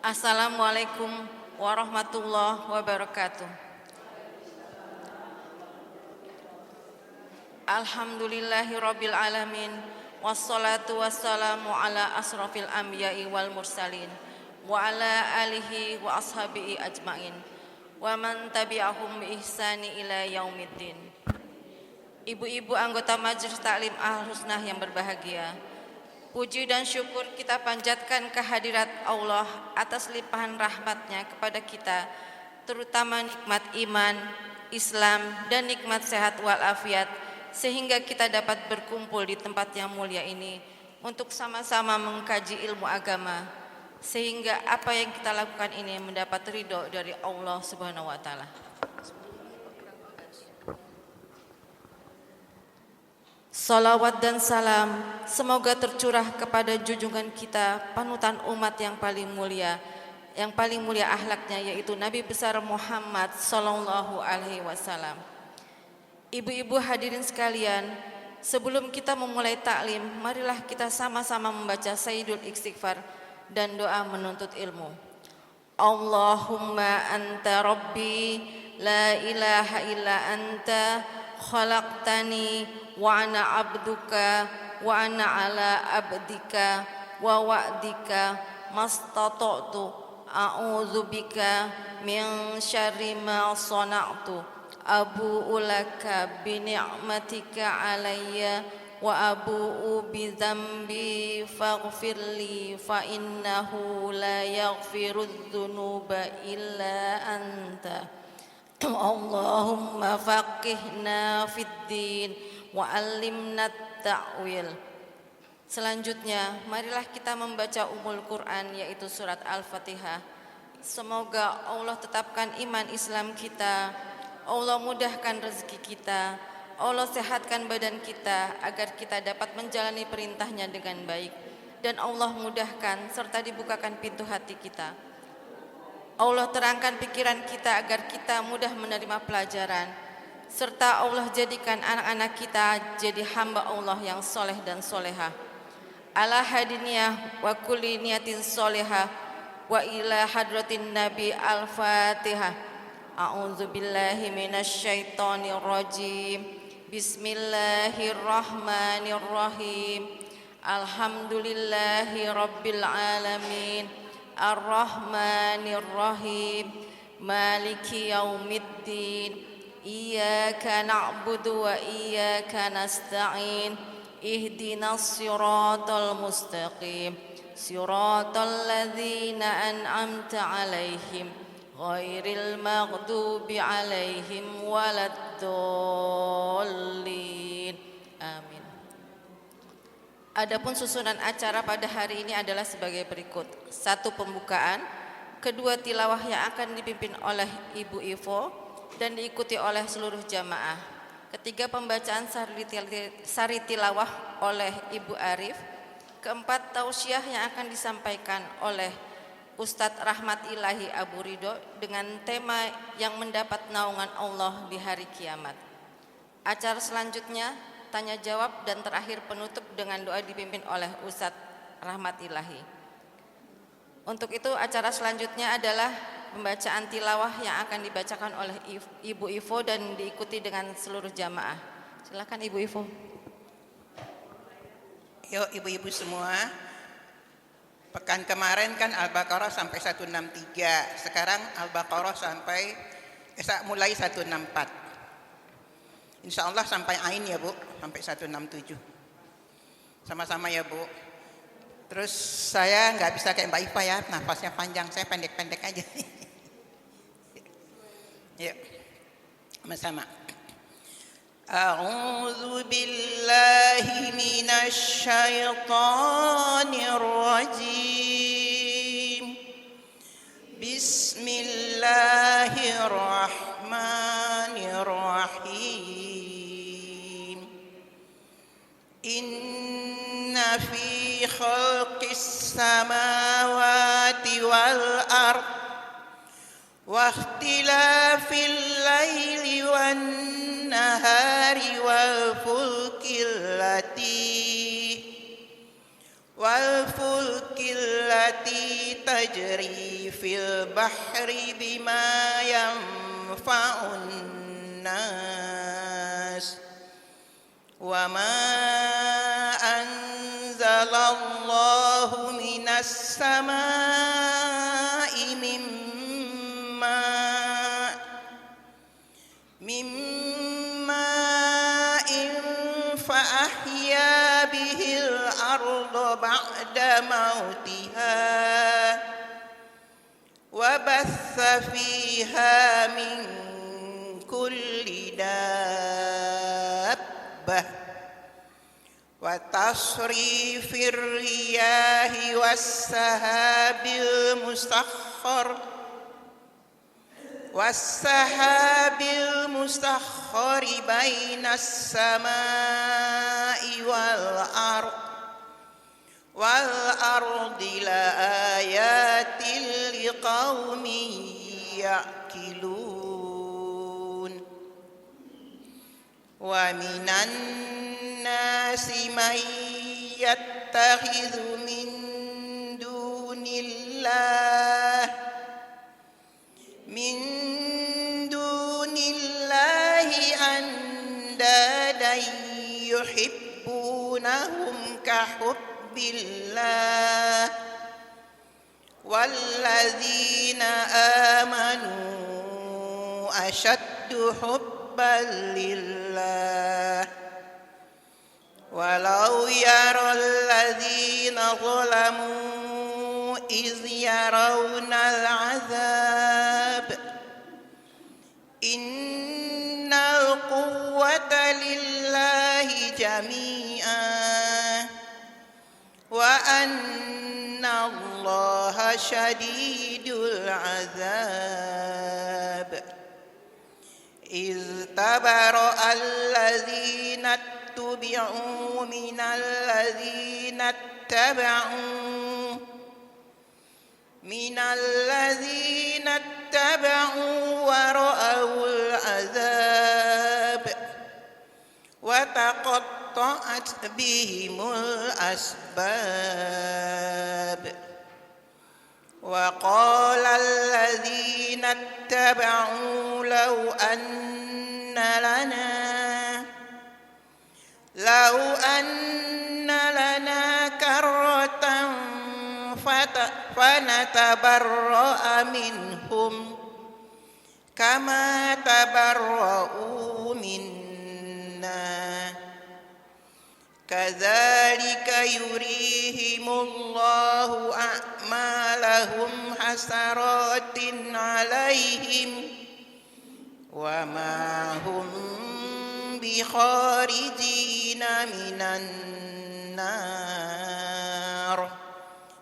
Assalamualaikum warahmatullahi wabarakatuh. Alhamdulillahirabbil alamin wassalatu wassalamu ala asrofil anbiya'i wal mursalin wa ala alihi wa ashabihi ajmain wa man tabi'ahum bi ihsani ila yaumiddin. Ibu-ibu anggota Majelis Taklim Al-Husnah yang berbahagia, puji dan syukur kita panjatkan kehadirat Allah atas limpahan rahmatnya kepada kita, terutama nikmat iman, Islam, dan nikmat sehat walafiat, sehingga kita dapat berkumpul di tempat yang mulia ini untuk sama-sama mengkaji ilmu agama, sehingga apa yang kita lakukan ini mendapat ridho dari Allah Subhanahu wa Ta'ala. Salawat dan salam semoga tercurah kepada junjungan kita, panutan umat yang paling mulia akhlaknya, yaitu Nabi besar Muhammad sallallahu alaihi wasallam. Ibu-ibu hadirin sekalian, sebelum kita memulai taklim, marilah kita sama-sama membaca Sayyidul Istighfar dan doa menuntut ilmu. Allahumma anta rabbi la ilaha illa anta khalaqtani wa ana abduka wa ana ala abdika wa wa'dika mastata'tu a'udzubika min syarri ma sana'tu abu'u laka bi ni'matika alayya wa abu'u bi dzambi faghfirli fa innahu la yaghfirudz dzunuba illa anta. Allahumma faqihna fid din wa 'allimna ta'wil. Selanjutnya, marilah kita membaca Ummul Quran, yaitu surat Al-Fatihah. Semoga Allah tetapkan iman Islam kita, Allah mudahkan rezeki kita, Allah sehatkan badan kita agar kita dapat menjalani perintahnya dengan baik, dan Allah mudahkan serta dibukakan pintu hati kita. Allah terangkan pikiran kita agar kita mudah menerima pelajaran, serta Allah jadikan anak-anak kita jadi hamba Allah yang soleh dan soleha. Ala hadiniyah wa kulli niyatin soleha wa ila hadratin Nabi Al-Fatihah. A'udzu billahi minasyaitonir rajim. Bismillahirrahmanirrahim. Alhamdulillahi rabbil alamin. Ar-Rahmanir Rahim, Maliki Yaumiddin, Iyyaka na'budu wa iyyaka nasta'in, Ihdinas siratal mustaqim, siratal ladzina an'amta 'alaihim, ghairil maghdubi 'alaihim waladdallin. Amin. Adapun susunan acara pada hari ini adalah sebagai berikut. 1. Pembukaan, 2. tilawah yang akan dipimpin oleh Ibu Ivo dan diikuti oleh seluruh jamaah. 3. Pembacaan sari tilawah oleh Ibu Arif. 4. Tausiah yang akan disampaikan oleh Ustadz Rahmat Ilahi Abu Ridho dengan tema yang mendapat naungan Allah di hari kiamat. Acara selanjutnya tanya jawab, dan terakhir penutup dengan doa dipimpin oleh Ustadz Rahmat Ilahi. Untuk itu acara selanjutnya adalah pembacaan tilawah yang akan dibacakan oleh Ibu Ivo dan diikuti dengan seluruh jamaah. Silakan Ibu Ivo. Yuk ibu-ibu semua, pekan kemarin kan Al-Baqarah sampai 163, sekarang Al-Baqarah sampai mulai 164. Insya Allah sampai Ain ya Bu, sampai 167. Sama-sama ya Bu. Terus saya nggak bisa kayak Mbak Iva ya, nafasnya panjang, saya pendek-pendek aja. Yuk, sama-sama. A'udzu billahi minasy syaithanir rajim. Bismillahirrahmanirrahim. Inna fi khalqis samawati wal ard wa ikhtilafil laili wan nahari wal fulkil lati التي تجري في البحر بما ينفع الناس وما أنزل الله من السماء من ماء فأحيا به الأرض بعد موتها وبث فيها من كل دابة وتصريف الرياح والسحاب المسخر بين السماء والأرض لآيات لقوم يعقلون ومن الناس من يتخذ من دون الله أندادا يحبونهم كحب الله والذين آمنوا أشد حبا لله ولو يرى الذين ظلموا إذ يرون العذاب إن القوة لله جميعا وأن الله شديد العذاب إذ تبرأ الذين اتبعوا من الذين اتبعوا ورأوا العذاب وتقطعت بهم الأسباب وقال الذين اتبعوا لو أن لنا كرة فنتبرأ منهم كما تبرؤوا منا كذلك يريهم الله أعمالهم حسرات عليهم وما هم بخارجين من النار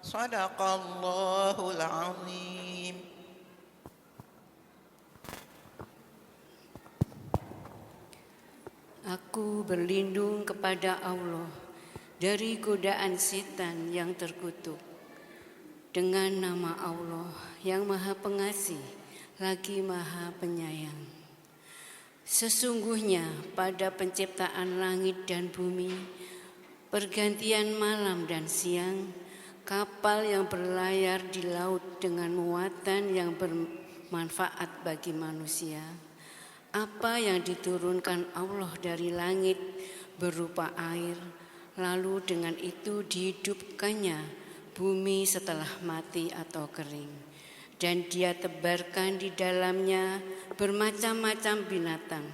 صدق الله العظيم. Aku berlindung kepada Allah dari godaan setan yang terkutuk. Dengan nama Allah yang Maha Pengasih lagi Maha Penyayang. Sesungguhnya pada penciptaan langit dan bumi, pergantian malam dan siang, kapal yang berlayar di laut dengan muatan yang bermanfaat bagi manusia, apa yang diturunkan Allah dari langit berupa air, lalu dengan itu dihidupkannya bumi setelah mati atau kering, dan Dia tebarkan di dalamnya bermacam-macam binatang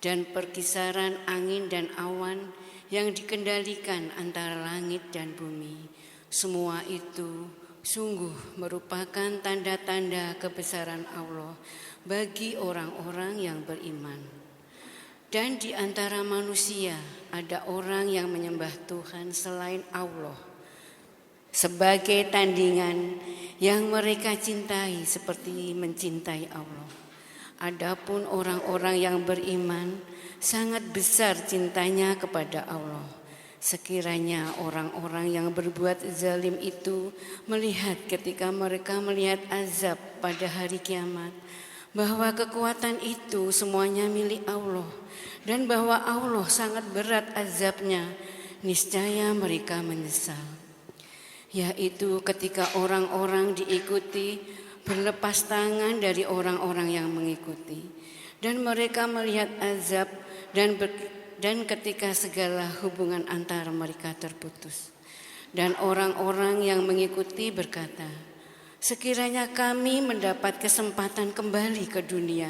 dan perkisaran angin dan awan yang dikendalikan antara langit dan bumi. Semua itu sungguh merupakan tanda-tanda kebesaran Allah bagi orang-orang yang beriman. Dan di antara manusia ada orang yang menyembah Tuhan selain Allah sebagai tandingan yang mereka cintai seperti mencintai Allah. Adapun orang-orang yang beriman sangat besar cintanya kepada Allah. Sekiranya orang-orang yang berbuat zalim itu melihat ketika mereka melihat azab pada hari kiamat, bahwa kekuatan itu semuanya milik Allah dan bahwa Allah sangat berat azabnya, niscaya mereka menyesal. yaitu ketika orang-orang diikuti berlepas tangan dari orang-orang yang mengikuti, dan mereka melihat azab dan ketika segala hubungan antara mereka terputus. Dan orang-orang yang mengikuti berkata, sekiranya kami mendapat kesempatan kembali ke dunia,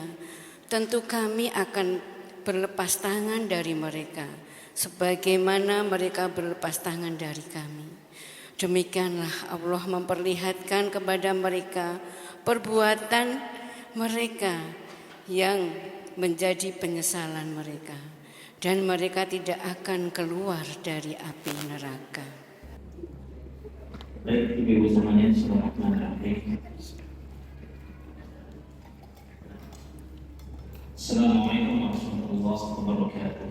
tentu kami akan berlepas tangan dari mereka, sebagaimana mereka berlepas tangan dari kami. Demikianlah Allah memperlihatkan kepada mereka perbuatan mereka yang menjadi penyesalan mereka, dan mereka tidak akan keluar dari api neraka. Baik, Ibu semuanya, bismillahirrahmanirrahim. Assalamualaikum warahmatullahi wabarakatuh.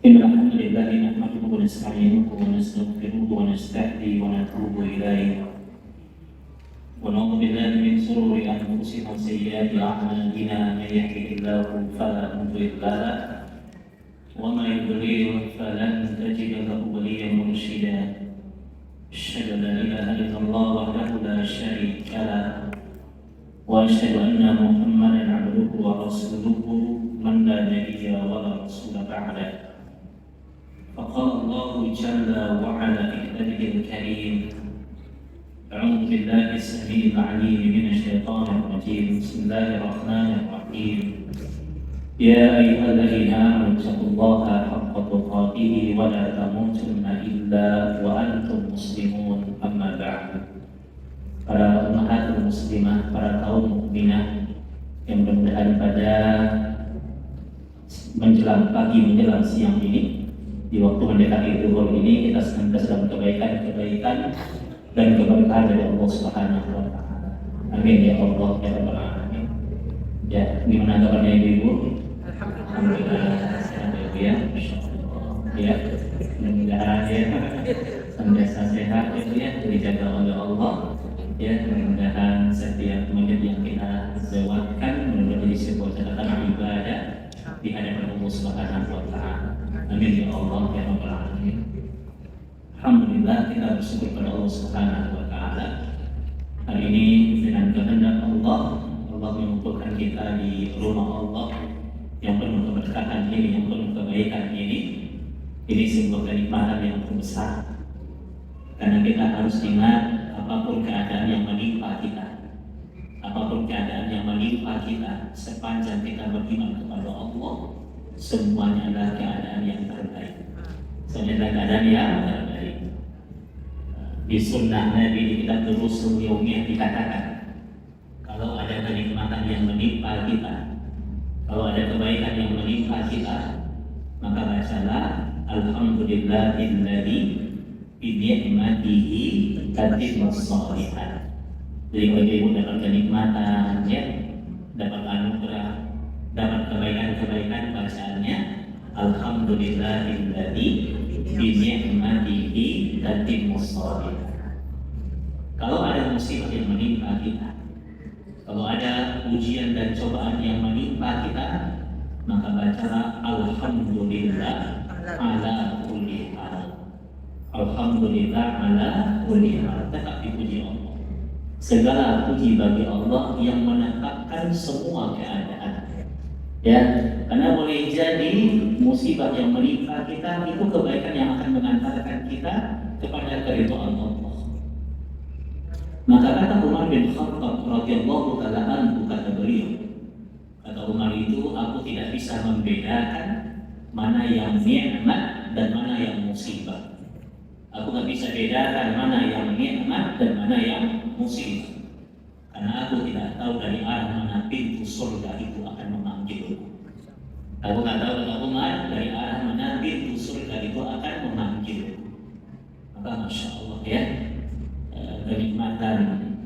Innal hamdalillah nahmaduhu wa nasta'inuhu wa nastaghfiruhu wa nastahdihi wa natubu ilaihi. ونعوذ بالله من شرور انفسنا وسيئات اعمالنا من يهده الله فلا مضل له ومن يضلل فلن تجد له وليا مرشدا اشهد ان لا اله الا الله وحده لا شريك له واشهد ان محمدا عبده ورسوله من لا نبي ولا رسول بعده فقال الله جل وعلا في كتابه الكريم أعوذ بالله السميع العليم من الشيطان الرجيم بسم الله الرحمن الرحيم يا أيها الذين آمنوا اتقوا الله حق تقاته ولا تموتن إلا وأنتم مسلمون أما بعد. Para ummahatul muslimah, para kaum mukminah yang mudah-mudahan pada menjelang pagi menjelang siang ini, di waktu mendekati zuhur ini, kita senantiasa dalam kebaikan dan keberkahan dari Allah Subhanahu wa taala. Amin ya Allah ya rabbal alamin. Ya, gimana kabarnya Ibu? Alhamdulillah sehat ya, masyaallah. Ya, mudah-mudahan ya senantiasa sehat ya, dijaga oleh Allah. Ya, mudah-mudahan setiap menit yang kita lewatkan menjadi sebuah catatan ibadah di hadapan Allah Subhanahu wa taala. Amin ya Allah ya rabbal alamin. Alhamdulillah, kita bersyukur pada Allah Subhanahu wa taala. Hari ini dengan kehendak Allah mengumpulkan kita di rumah Allah yang penuh keberkahan ini, yang penuh kebaikan ini. Ini sebuah kenikmatan yang terbesar. Karena kita harus ingat, apapun keadaan yang menimpa kita, apapun keadaan yang menimpa kita, sepanjang kita beriman kepada Allah, semuanya adalah keadaan yang terbaik. Semuanya adalah keadaan yang terbaik. Di sunnah Nabi di kitab Durusul Yaumiyah dikatakan, kalau ada kenikmatan yang menimpa kita, kalau ada kebaikan yang menimpa kita, maka bacalah alhamdulillahilladzi bi ni'matihi tatimmus shalihat. Jadi kalau ibu dapat kenikmatan ya, dapat anugerah, dapat kebaikan-kebaikan, bacaannya alhamdulillahilladzi bi ni'matihi tatimmus shalihat. Kalau ada musibah yang menimpa kita, kalau ada ujian dan cobaan yang menimpa kita, maka bacalah alhamdulillah ala kulli hal. Alhamdulillah ala kulli hal. Tetap dipuji Allah. Segala puji bagi Allah yang menetapkan semua keadaan. Ya, karena boleh jadi musibah yang menimpa kita itu kebaikan yang akan mengantarkan kita kepada keridhaan Allah. Maka kata Umar bin Khattab radhiyallahu taala anhu, kata beliau, kata Umar itu, aku tidak bisa membedakan mana yang nikmat dan mana yang musibah. Aku nggak bisa bedakan mana yang nikmat dan mana yang musibah, karena aku tidak tahu dari arah mana pintu surga itu akan memanggilku. Aku nggak tahu, kata Umar, dari arah mana pintu surga itu akan memanggilku. Maka masya Allah ya, kenikmatan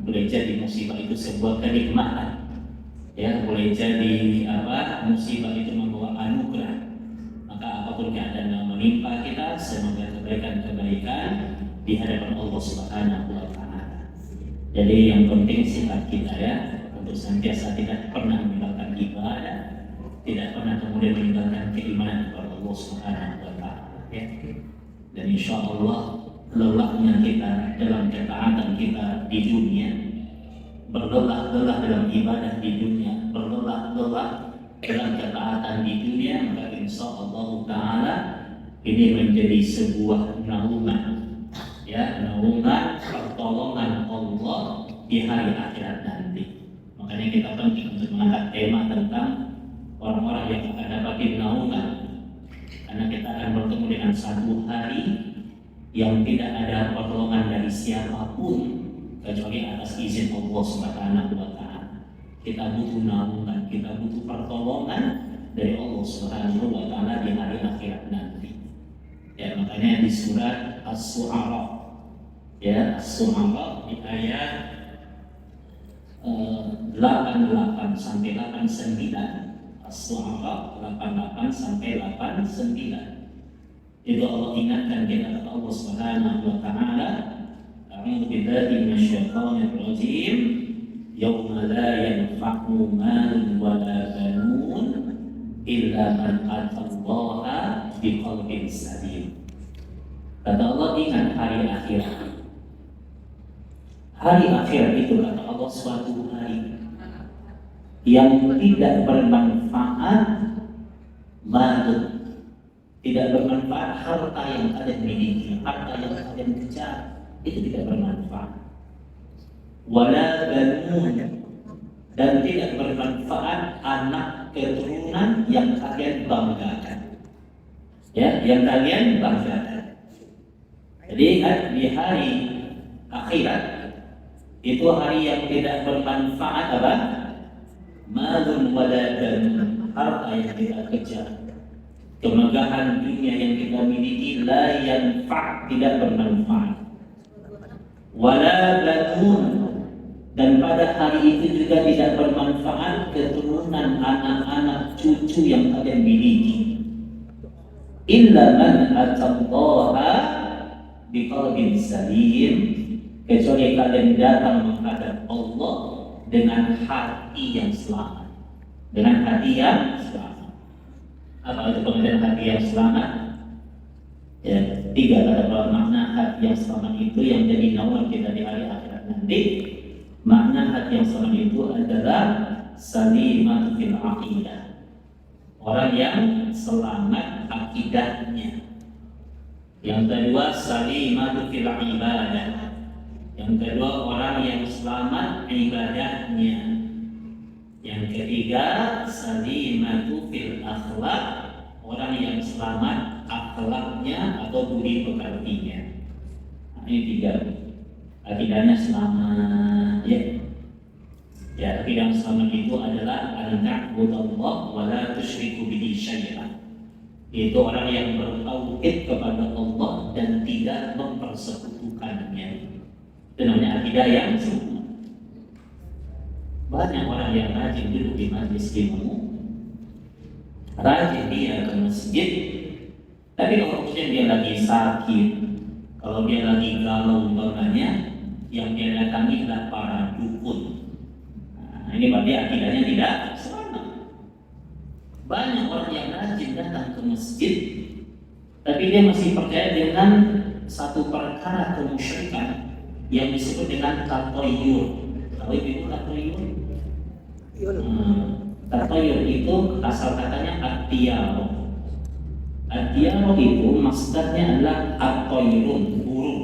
boleh jadi musibah itu sebuah kenikmatan. Ya, boleh jadi musibah itu membawa anugerah. Maka apapun keadaan yang menimpa kita, semoga kebaikan-kebaikan di hadapan Allah Subhanahu wa taala. Jadi yang penting sikap kita ya, untuk senantiasa tidak pernah meninggalkan ibadah, tidak pernah kemudian meninggalkan keimanan kepada Allah Subhanahu wa Ta'ala. Ya. Dan insya Allah lelahnya kita dalam ketaatan kita di dunia, berlelah-lelah dalam ibadah di dunia, berlelah-lelah dalam ketaatan di dunia, maka insya Allah Ta'ala ini menjadi sebuah naungan, ya, naungan pertolongan Allah di hari akhirat nanti. Makanya kita penting untuk mengangkat tema tentang orang-orang yang akan dapatin naungan, karena kita akan bertemu dengan satu hari yang tidak ada pertolongan dari siapapun kecuali atas izin Allah Subhanahu wa Ta'ala. Kita butuh naungan, kita butuh pertolongan dari Allah Subhanahu wa Ta'ala di hari akhirat nanti. Ya, makanya di surat As-Su'ara, ya, As-Su'ara di ayat 88 sampai 89. As-Su'ara 88 sampai 89. Itu Allah ingatkan kita kata Allah Subhanahu wa Ta'ala, a'udzu billahi minasyaitonir rajim, yauma la yanfa'u malun wa la banun illa man atallaha biqalbin salim. Kata Allah, ingat hari akhirat. Hari akhirat itu kata Allah suatu hari yang tidak bermanfaat malun, tidak bermanfaat harta yang kalian miliki, harta yang kalian kejar, itu tidak bermanfaat. Wala banun, dan tidak bermanfaat anak keturunan yang kalian banggakan. Ya, yang kalian banggakan. Jadi ingat, di hari akhirat itu hari yang tidak bermanfaat apa? Malun wala banun, harta yang kita kejar, kemegahan dunia yang kita miliki, la yanfa', tidak bermanfaat. Wala banun, dan pada hari itu juga tidak bermanfaat keturunan, anak-anak, cucu yang kalian miliki. Illa man atallaha biqalbin salim, kecuali kalian datang menghadap Allah dengan hati yang selamat. Dengan hati yang selamat. Apa itu pengertian hati yang selamat? Ya, 3 ada makna hati yang selamat itu yang jadi naungan kita di hari akhirat nanti. Makna hati yang selamat itu adalah salimat fil aqidah, orang yang selamat akidahnya. Yang kedua salimat fil ibadah, yang kedua orang yang selamat ibadahnya. Yang ketiga salimatu fil akhlak, orang yang selamat akhlaknya atau budi pekertinya. Nah, ini 3. Akidahnya selamat, ya. Ya, akidah selamat itu adalah an-na'budallah wa la tusyriku bihi syai'an. Itu orang yang bertauhid kepada Allah dan tidak mempersekutukannya. Itu namanya akidah yang selamat. Banyak orang yang rajin duduk di majlis ilmu, rajin dia ke masjid, tapi kalau kemudian dia lagi sakit, kalau dia lagi galau umpamanya, yang dia datangi adalah para dukun. Nah, ini berarti akidahnya tidak selamat. Banyak orang yang rajin datang ke masjid, tapi dia masih percaya dengan satu perkara kemusyrikan yang disebut dengan tatoyur. Tahu itu tatoyur? Tatoyur itu asal katanya at-tiyaro. At-tiyaro itu maksudnya adalah at-toyrun, burung.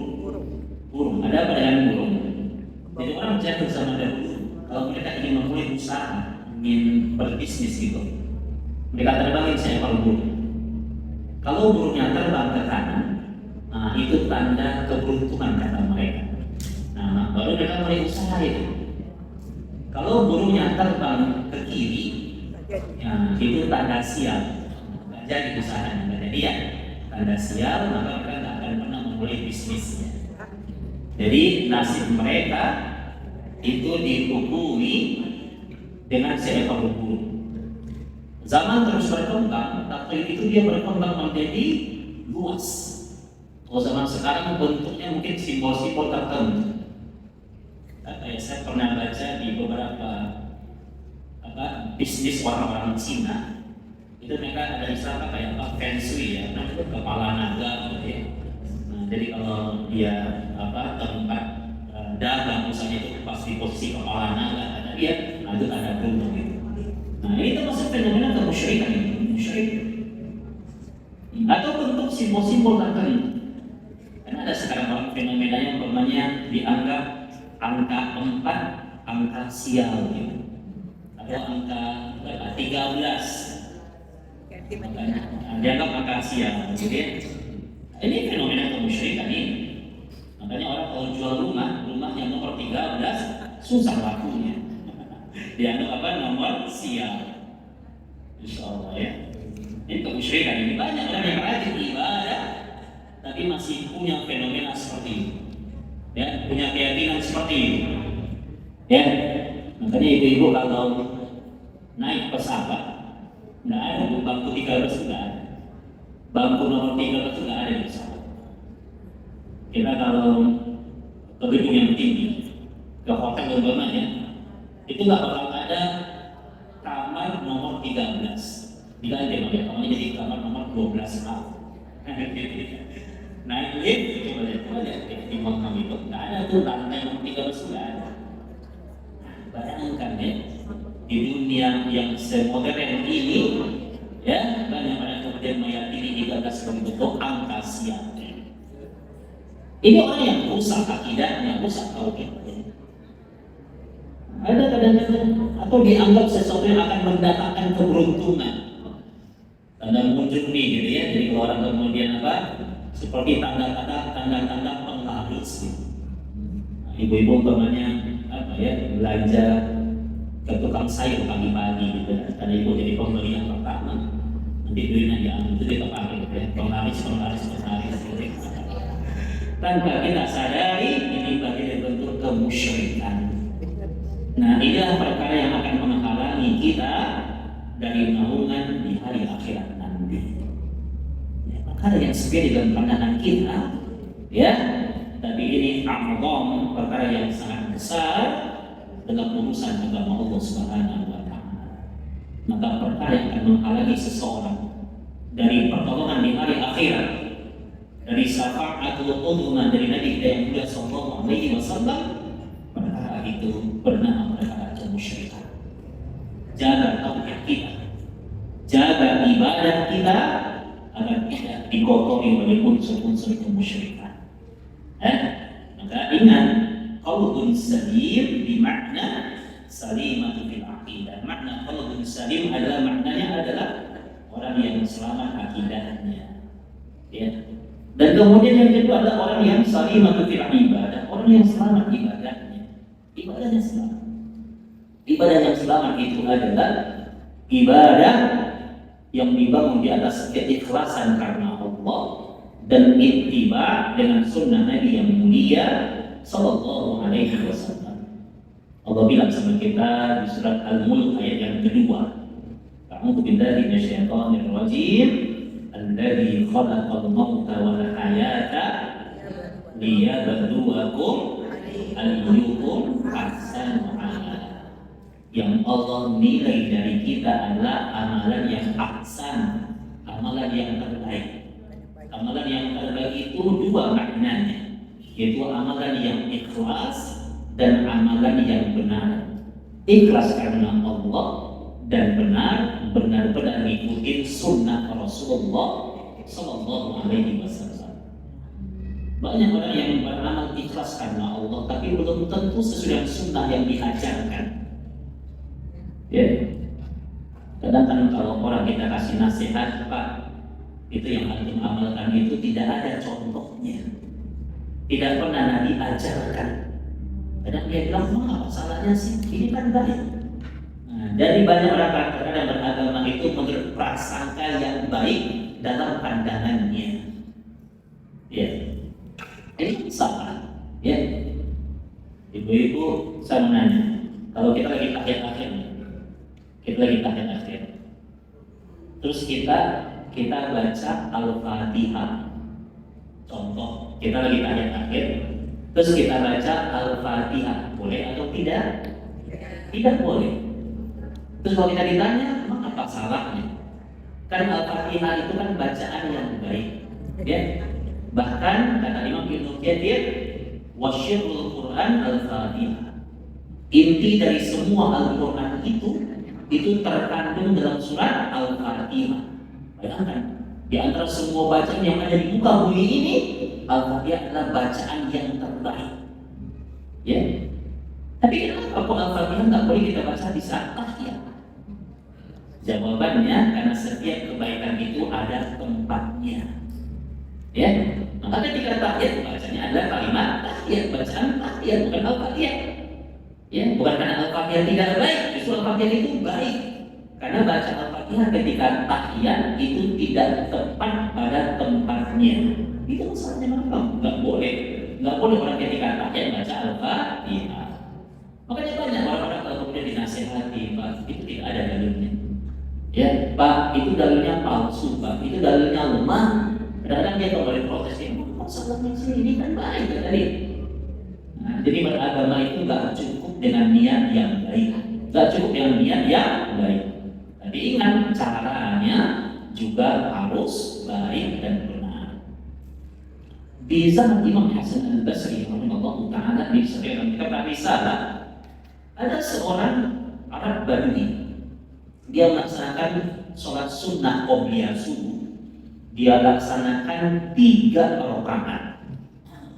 Burung. Ada apa dengan burung? Jadi orang jatuh sama dahulu kalau mereka ingin memulai usaha, ingin berbisnis gitu, mereka terbangin seekor burung. Kalau burungnya terbang ke kanan, nah itu tanda keberuntungan kata mereka. Nah baru mereka mulai usaha itu. Kalau burungnya terbang ke kiri, ya, itu tanda sial. Nggak jadi usahanya, nggak jadi ya. Tanda sial, maka mereka nggak akan pernah memulai bisnisnya. Jadi nasib mereka itu dihukumi dengan seekor burung. Zaman terus berkembang, tapi itu dia berkembang menjadi luas. Kalau zaman sekarang bentuknya mungkin simbol-simbol tertentu. Saya pernah baca di beberapa bisnis orang-orang Cina. Itu mereka ada istilah kayak feng shui ya, namanya kepala naga gitu ya. Nah, jadi kalau dia tempat dagang misalnya itu pasti posisi kepala naga ada dia, nah itu ada beruntung gitu. Nah ini termasuk fenomena kemusyrikan ini, musyrik atau bentuk simbol-simbol tertentu. Karena ada sekarang orang fenomena yang namanya dianggap angka 4 angka sial gitu, atau angka 13 dianggap angka sial gitu ya. Ini fenomena kemusyrikan ini. Makanya orang kalau jual rumah yang nomor 13 susah lakunya. Dianggap nomor sial. Insya Allah ya. Ini kemusyrikan ini, banyak orang yang rajin ibadah tapi masih punya fenomena seperti ini. Ya, punya keyakinan seperti ini. Ya. Makanya ibu-ibu kalau naik pesawat nggak ada bangku 13 nggak ada. Bangku nomor 13 nggak ada di pesawat. Kita kalau ke gedung yang tinggi, ke hotel umpamanya, itu nggak bakal ada kamar nomor 13. Diganti ya, kamarnya jadi kamar nomor 12A. Naik lift, coba lihat di makam itu, nggak ada tuh lantai nomor 13 nggak ada. Bayangkan ya, di dunia yang semodern ini, ya banyak orang kemudian meyakini ibadah sebagai bentuk angka sial. Ini orang yang rusak akidahnya, rusak tauhidnya. Ada kadang-kadang atau dianggap sesuatu yang akan mendatangkan keberuntungan. Tanda muncul nih gitu ya. Jadi kalau orang kemudian seperti tanda-tanda penglaris gitu. Nah, ibu-ibu umpamanya belanja ke tukang sayur pagi-pagi gitu. Karena ibu jadi pembeli yang pertama. Nanti duitnya diambil itu dia pakai gitu ya. Penglaris gitu. Tanpa kita sadari ini bagian dari bentuk kemusyrikan. Nah, inilah perkara yang akan menghalangi kita dari naungan di hari akhirat nanti. Ya, perkara yang sepele dalam pandangan kita, ya, tapi ini a'zam, perkara yang sangat besar dalam urusan agama Allah Subhanahu wa Ta'ala. Maka perkara yang akan menghalangi seseorang dari pertolongan di hari akhirat, dari syafa'atul uzma dari Nabi kita yang mulia sallallahu alaihi wasallam, perkara itu bernama perkara kemusyrikan. Jaga tauhid kita, jaga ibadah kita agar tidak dikotori oleh unsur-unsur kemusyrikan. Maka ingat, qalbun salim bermakna salimatu fil aqidah. Makna qalbun salim maknanya adalah orang yang selamat akidahnya. Ya. Dan kemudian yang kedua adalah orang yang salimatu fil ibadah, orang yang selamat ibadahnya. Ibadahnya selamat. Ibadah yang selamat itu adalah ibadah yang dibangun di atas keikhlasan karena Allah dan ittiba dengan sunnah Nabi yang mulia sallallahu alaihi wasallam. Allah bilang sama kita di surat Al-Mulk ayat yang kedua, A'udzu billahi minasyaitonir rajim, alladzi khalaqal mauta wal hayata liyabluwakum ayyukum ahsanu amala. Yang Allah nilai dari kita adalah amalan yang ahsan, amalan yang terbaik. Amalan yang terbaik itu dua maknanya, yaitu amalan yang ikhlas dan amalan yang benar. Ikhlas karena Allah dan benar-benar mengikuti sunnah Rasulullah Sallallahu Alaihi Wasallam. Banyak orang yang beramal ikhlas karena Allah, tapi belum tentu sesuai sunnah yang diajarkan. Ya, kadang-kadang kalau orang kita kasih nasihat, Pak, itu yang antum amalkan itu tidak ada contohnya, tidak pernah Nabi ajarkan. Kadang dia bilang, apa salahnya sih? Ini kan baik. Nah, dari banyak orang kadang beragama itu menurut prasangka yang baik dalam pandangannya. Ya, ini salah. Ya, ibu-ibu, saya menanya, kalau kita lagi akhir-akhir, terus kita baca Al-Fatihah. Contoh, kita lagi akhir, terus kita baca Al-Fatihah, boleh atau tidak? Tidak boleh. Terus kalau kita ditanya, emang apa salahnya? Kan Al-Fatihah itu kan bacaan yang baik, ya. Bahkan kata Imam Ibnu Katsir, wasyirul Quran Al-Fatihah. Inti dari semua Al-Quran itu terkandung dalam surat Al-Fatihah. Bayangkan, di antara semua bacaan yang ada di muka bumi ini, Al-Fatihah adalah bacaan yang terbaik. Ya. Tapi kenapa kok Al-Fatihah nggak boleh kita baca di saat tahiyat? Jawabannya karena setiap kebaikan itu ada tempatnya. Ya, maka ketika tahiyat bacanya adalah kalimat tahiyat, bacaan tahiyat, bukan Al-Fatihah. Ya, bukan karena Al-Fatihah tidak baik, justru Al-Fatihah itu baik. Karena baca Al-Fatihah ketika tahiyat itu tidak tepat pada tempatnya. Itu masalahnya kenapa? Nggak boleh orang ketika tahiyat baca Al-Fatihah. Makanya banyak orang-orang kalau kemudian dinasihati, Pak, itu tidak ada dalilnya. Ya, Pak, itu dalilnya palsu, Pak, itu dalilnya lemah. Kadang-kadang dia kembali protes, masalahnya sih ini kan baik kan tadi. Nah, jadi beragama itu nggak cukup dengan niat yang baik, nggak cukup dengan niat yang baik. Tapi ingat caranya juga harus baik dan benar. Di zaman Imam Hasan Al-Basri rahimahullah taala di sebuah kitab Risalah, ada seorang Arab Badui. Dia melaksanakan sholat sunnah qobliyah subuh. Dia laksanakan 3 rakaat.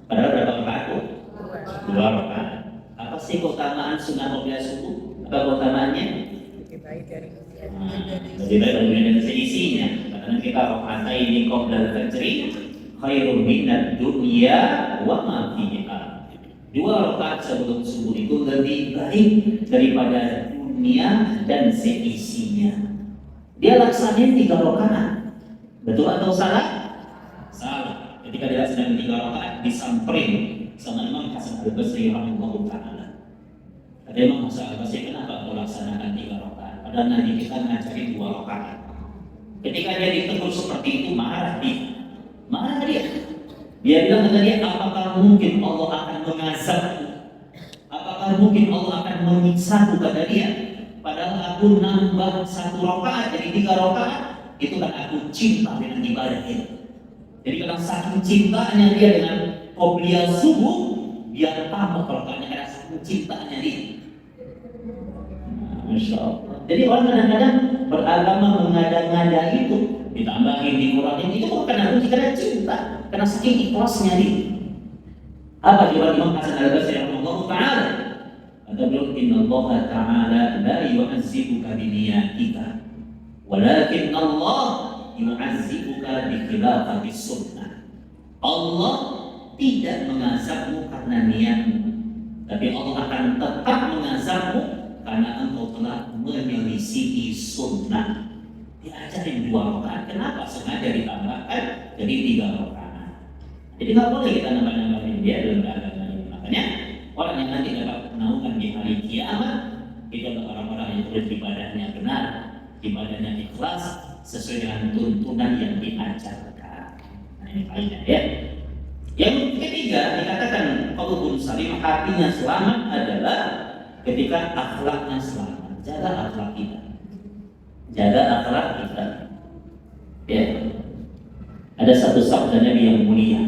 Padahal berapa rakaat? 2 rakaat. Apa sih keutamaan sunnah qobliyah subuh? Apa keutamaannya? Lebih baik dari seisinya. Karena kita rakaat ini qoblal fajri khairun minad dunya wa ma fiha. 2 rakaat sebelum subuh itu lebih baik daripada dunia dan seisinya. Dia laksanain 3 rakaat. Betul atau salah? Salah. Ketika dia sedang 3 rakaat disamperin sama Imam Hasan Al-Basri rahimahullah taala. Kata Imam Hasan Al-Basri, kenapa kau laksanakan 3 rakaat? Padahal Nabi kita ngajarin 2 rakaat. Ketika dia ditegur seperti itu, marah dia. Dia bilang kata dia, apakah mungkin Allah akan mengazabku? Apakah mungkin Allah akan menyiksaku, kata dia? Padahal aku nambah 1 rakaat jadi 3 rakaat. Itu kan aku cinta dengan ibadah itu. Jadi karena saking cintanya dia dengan qobliyah subuh, dia tambah rakaatnya karena saking cintanya dia. Masya Allah. Jadi orang kadang-kadang beragama mengada-ngada itu, ditambahin, dikurangin, itu bukan karena cinta, karena saking ikhlasnya dia. Apa jawaban Imam Hasan Al-Basri rahimahullah taala? Kata beliau, Inna Allah Ta'ala la yu'azzibuka biniyatika, walakin Allah yu'azzibuka bi khilafati sunnah. Allah tidak mengazabmu karena niatmu, tapi Allah akan tetap mengazabmu karena engkau telah menyelisihi sunnah. Diajarin 2 rakaat, kenapa sengaja ditambahkan jadi 3 rakaat? Jadi nggak boleh kita nambah-nambahin dia dalam beragama ini. Makanya orang yang nanti dapat menaungkan di hari kiamat itu adalah orang-orang yang beribadahnya benar, ibadahnya ikhlas sesuai dengan tuntunan yang diajarkan. Nah, ini faedah ya. Yang ketiga dikatakan qalbun salim, hatinya selamat adalah ketika akhlaknya selamat. Jaga akhlak kita. Jaga akhlak kita. Ya. Ada satu sabda Nabi yang mulia.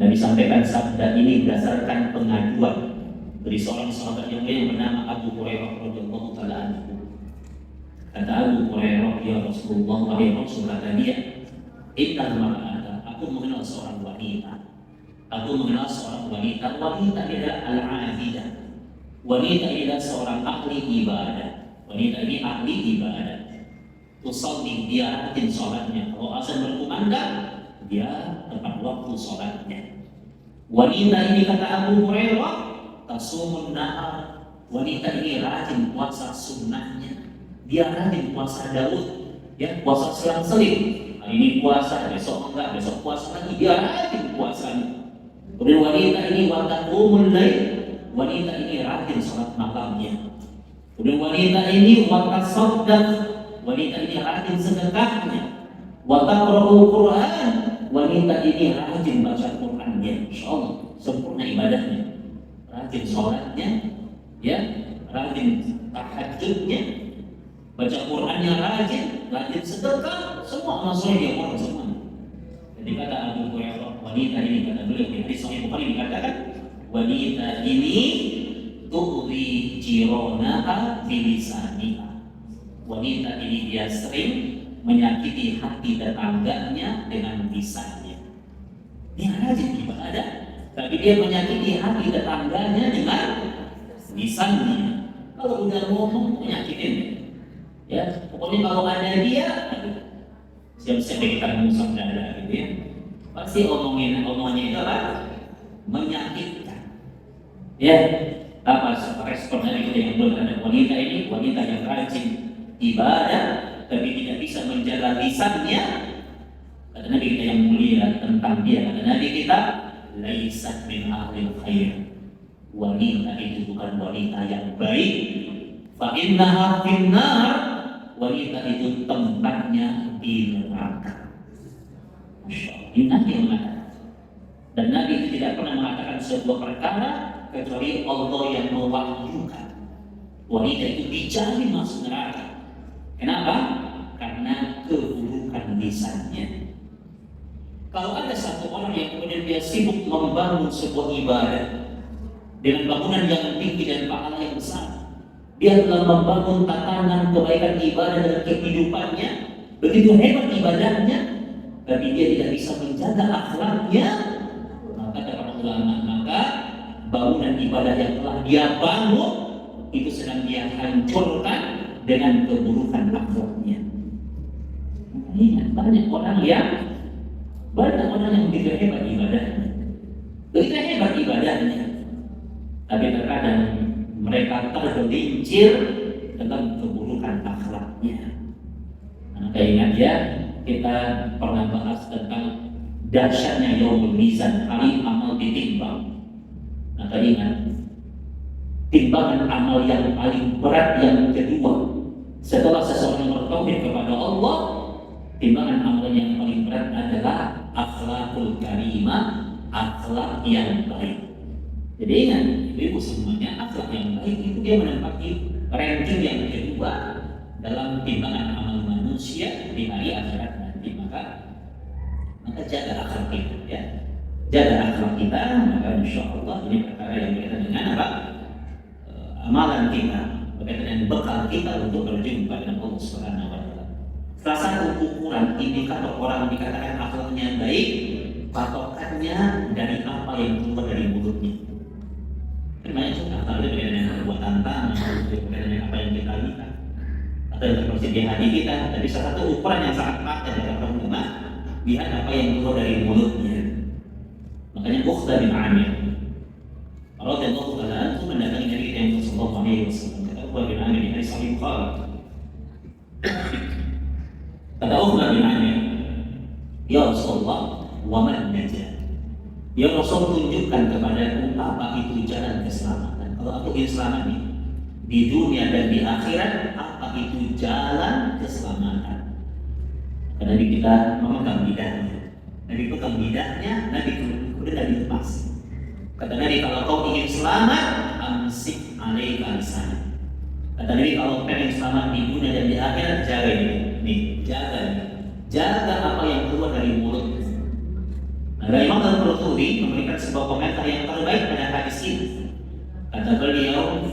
Nabi sampaikan sabda ini berdasarkan pengaduan dari seorang sahabat yang mulia yang bernama Abu Hurairah radhiyallahu taala anhu. Kata Abu Hurairah, ya Rasulullah, wahai Rasul, kata dia, innal mar'ata, aku mengenal seorang wanita. Aku mengenal seorang wanita. Wanita adalah al-abidah. Wanita adalah seorang ahli ibadah. Wanita ini ahli ibadah. Tusalli, dia rajin sholatnya. Kalau azan berkumandang, dia tepat waktu sholatnya. Wanita ini, kata Abu Hurairah, tasumun nahar. Wanita ini rajin puasa sunnahnya. Dia rajin puasa Daud, ya, puasa selang-seling. Hari ini puasa, besok enggak, besok puasa lagi. Dia rajin puasanya. Kemudian wanita ini wataqumul lail. Wanita ini rajin sholat malamnya. Kemudian wanita ini watasaddaq. Wanita ini rajin sedekahnya. Wataqra'ul Quran. Wanita ini rajin baca Qurannya. Insyaallah sempurna ibadahnya. Rajin sholatnya, ya, rajin tahajudnya, baca Qurannya rajin sedekah, semua amal soleh dia orang semua. Jadi kata Abu Hurairah, wanita ini kata beliau di hadis Sahih Bukhari dikatakan, wanita ini tu'ri jironaha bilisaniha. Wanita ini dia sering menyakiti hati tetangganya dengan lisannya. Dia rajin ibadah, tapi dia menyakiti hati tetangganya dengan lisannya. Kalau udah ngomong menyakitin, ya pokoknya kalau ada dia, siap-siap kita ngomong sama ada gitu ya. Pasti omongannya itu apa? Menyakitkan. Ya, apa respon dari kita yang terhadap wanita ini? Wanita yang rajin ibadah, tapi tidak bisa menjaga lisannya. Kata Nabi kita yang mulia tentang dia, kata Nabi kita, laisat min ahlil khair. Wanita itu bukan wanita yang baik. Fa innaha finnar. Wanita itu tempatnya di neraka. Masya Allah, ini Nabi yang mengatakan. Dan Nabi itu tidak pernah mengatakan sebuah perkara kecuali Allah yang mewahyukan. Wanita itu dijamin masuk neraka. Kenapa? Karena keburukan lisannya. Kalau ada satu orang yang kemudian dia sibuk membangun sebuah ibadah dengan bangunan yang tinggi dan pahala yang besar, dia telah membangun tatanan kebaikan ibadah dalam kehidupannya, begitu hebat ibadahnya, tapi dia tidak bisa menjaga akhlaknya, maka kata para ulama, maka bangunan ibadah yang telah dia bangun itu sedang dia hancurkan dengan keburukan akhlaknya. Ingat, banyak orang yang begitu hebat ibadahnya, tapi terkadang mereka tergelincir dalam keburukan akhlaknya. Maka ingat ya, kita pernah bahas tentang dahsyatnya yaumul mizan, hari amal ditimbang. Maka ingat, timbangan amal yang paling berat yang kedua setelah seseorang bertauhid kepada Allah, timbangan amal yang paling berat adalah akhlakul karimah, akhlak yang baik. Jadi ingat, ibu semuanya, akhlak yang baik itu dia menempati ranking yang kedua dalam timbangan amal manusia di hari akhirat nanti. Maka jaga akhlak kita, ya. Jaga akhlak kita, maka insya Allah ini perkara yang berkaitan dengan apa? Amalan kita, berkaitan dengan bekal kita untuk berjumpa dengan Allah Subhanahu wa Ta'ala. Salah satu ukuran indikator orang dikatakan akhlaknya baik, patokannya dari apa yang keluar dari mulutnya. Banyak juga kalau berkaitan dengan perbuatan tangan, berkaitan dengan apa yang kita lihat, atau yang terbersih di hati kita. Tapi salah satu ukuran yang sangat paten dalam perhubungan, lihat apa yang keluar dari mulutnya. Makanya Uqbah bin Amir radhiyallahu ta'ala anhu mendatangi Nabi kita yang sallallahu alaihi wasallam. Kata Uqbah bin Amir di hadis Sahih Bukhari. Kata Uqbah bin Amir, ya Rasulullah, wa man najah? Ya Rasul, tunjukkan kepadaku apa itu jalan keselamatan. Kalau aku ingin selamat di dunia dan di akhirat, apa itu jalan keselamatan? Karena kita memegang lidahnya. Nabi pegang lidahnya, Nabi kemudian Nabi lepas. Kata Nabi, kalau kau ingin selamat, amsik alaika lisan. Kata Nabi, kalau pengen selamat di dunia dan di akhirat, jaga ini. Jaga apa yang keluar dari mulut. Nah, Imam Al-Qurtubi memberikan sebuah komentar yang terbaik pada hadis ini. Kata beliau,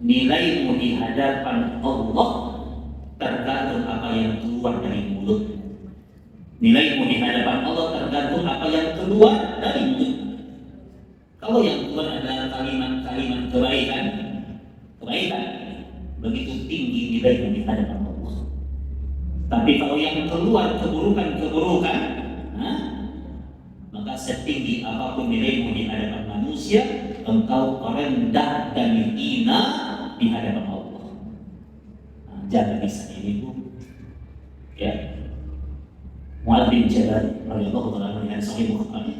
nilaimu di hadapan Allah tergantung apa yang keluar dari mulut. Nilaimu di hadapan Allah tergantung apa yang keluar dari mulut. Kalau yang keluar adalah kalimat-kalimat kebaikan, begitu tinggi nilaimu di hadapan Allah. Tapi kalau yang keluar keburukan, maka setinggi apapun nilaimu di hadapan manusia, engkau rendah dan hina di hadapan Allah. Jaga lisan ini, Bu. Ya. Mu'adz bin Jabal radhiyallahu ta'ala anhu Sahih Bukhari.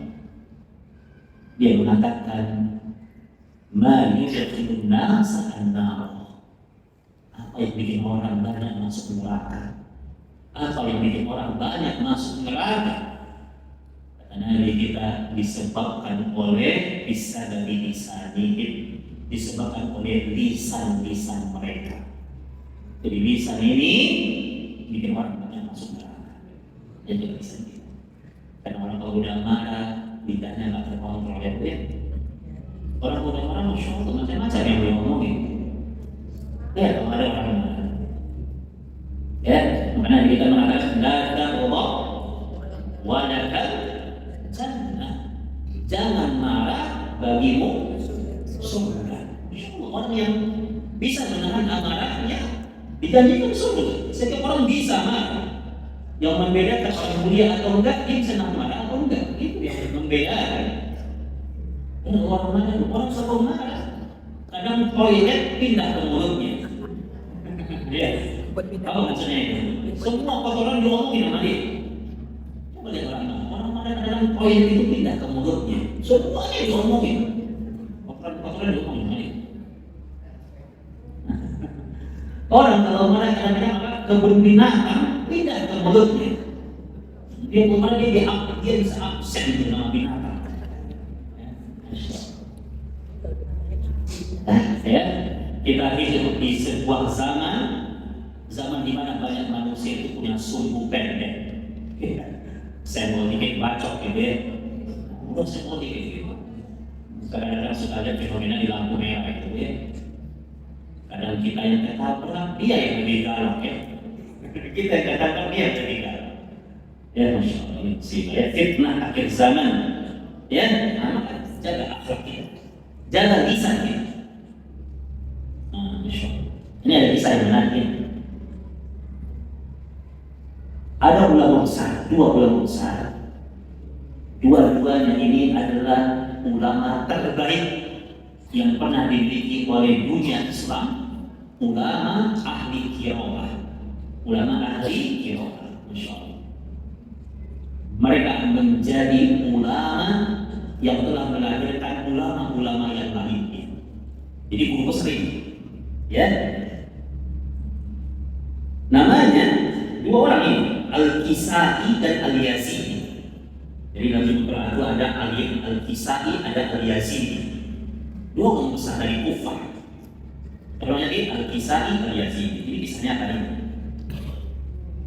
Dia mengatakan, "Ma yudkhilun nasa an-nar." Apa yang bikin orang banyak masuk neraka? Apa yang bikin orang banyak masuk neraka? Karena kita disebabkan oleh disebabkan oleh lisan mereka. Jadi lisan ini bikin orang banyak masuk neraka. Jadi lisan kita. Karena orang kalau udah marah, lidahnya nggak terkontrol ya. Orang udah marah, masya Allah macam-macam yang dia ngomongin. Ya, kalau ada orang marah. Ya, makanya kita mengatakan la taghdab wa lakal jannah. Jangan marah, bagimu surga. Orang yang bisa menahan amarahnya dijanjikan surga. Setiap orang bisa marah. Yang membedakan orang mulia atau enggak, dia bisa marah atau enggak. Itu yang membedakan. Orang selalu marah. Kadang toilet pindah ke mulutnya. Ya. Apa maksudnya itu? Semua kotoran diomongin sama dia. Coba lihat orang marah kadang toilet itu pindah ke mulutnya. Semuanya diomongin. Kotoran diomongin sama dia. Orang kalau marah kadang-kadang kebun binatang pindah ke mulutnya. Dia marah dia bisa absen itu nama binatang. Ya, kita hidup di sebuah zaman di mana banyak manusia itu punya sumbu pendek. Saya mau dikit bacok gitu ya. Udah saya mau dikit gitu. Kadang-kadang suka ada fenomena di lampu merah itu ya. Kadang kita yang ketabrak, dia yang lebih galak ya. Kita yang ketabrak, dia yang lebih galak. Ya Masya Allah, ya fitnah akhir zaman. Ya, maka jaga akhlak kita, jaga lisan kita. Masya Allah. Ini ada kisah yang menarik. Ada ulama besar, dua ulama besar. Dua-duanya ini adalah ulama terbaik yang pernah dimiliki oleh dunia Islam. Ulama ahli qiraah. Ulama ahli qiraah. Masya Allah. Mereka menjadi ulama yang telah melahirkan ulama-ulama yang lainnya. Jadi guru besar ini. Ya, namanya dua orang ini, Al-Kisai dan Al-Yazidi. Jadi dalam Al-Quran itu ada Al-Kisai, ada Al-Yazidi. Dua orang besar dari Kufah. Namanya ini Al-Kisai, Al-Yazidi. Jadi kisahnya tadi.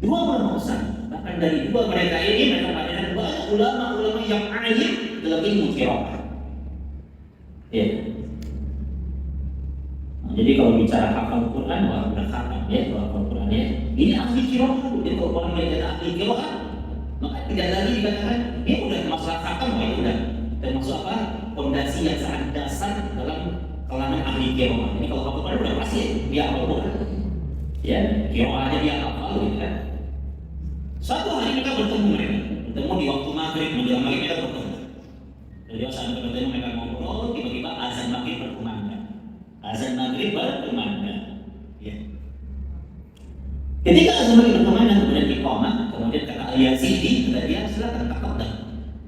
Dua orang besar. Bahkan dari dua mereka ini mereka adalah banyak ulama-ulama yang alim dalam ilmu qiraah. Ya. Jadi kalau bicara hafal Quran, wah udah hafal ya kalau hafal Quran ya. Ini ahli qiraah. Jadi kalau orang yang jadi ahli qiraah, maka tidak lagi dikatakan ini udah masalah hafal, ini udah termasuk apa? Fondasi yang sangat dasar dalam kalangan ahli qiraah. Ini kalau hafal Quran udah pasti dia hafal Quran. Ya, qiraahnya dia hafal gitu kan. Suatu hari mereka bertemu di waktu maghrib, menjelang maghrib mereka bertemu. Jadi saat bertemu mereka ngobrol, tiba-tiba azan maghrib berkumandang. Azan maghrib berkumandang. Ya. Ketika azan maghrib berkumandang kemudian iqamah, kemudian kata Al-Yazidi, kata dia silakan taqaddam.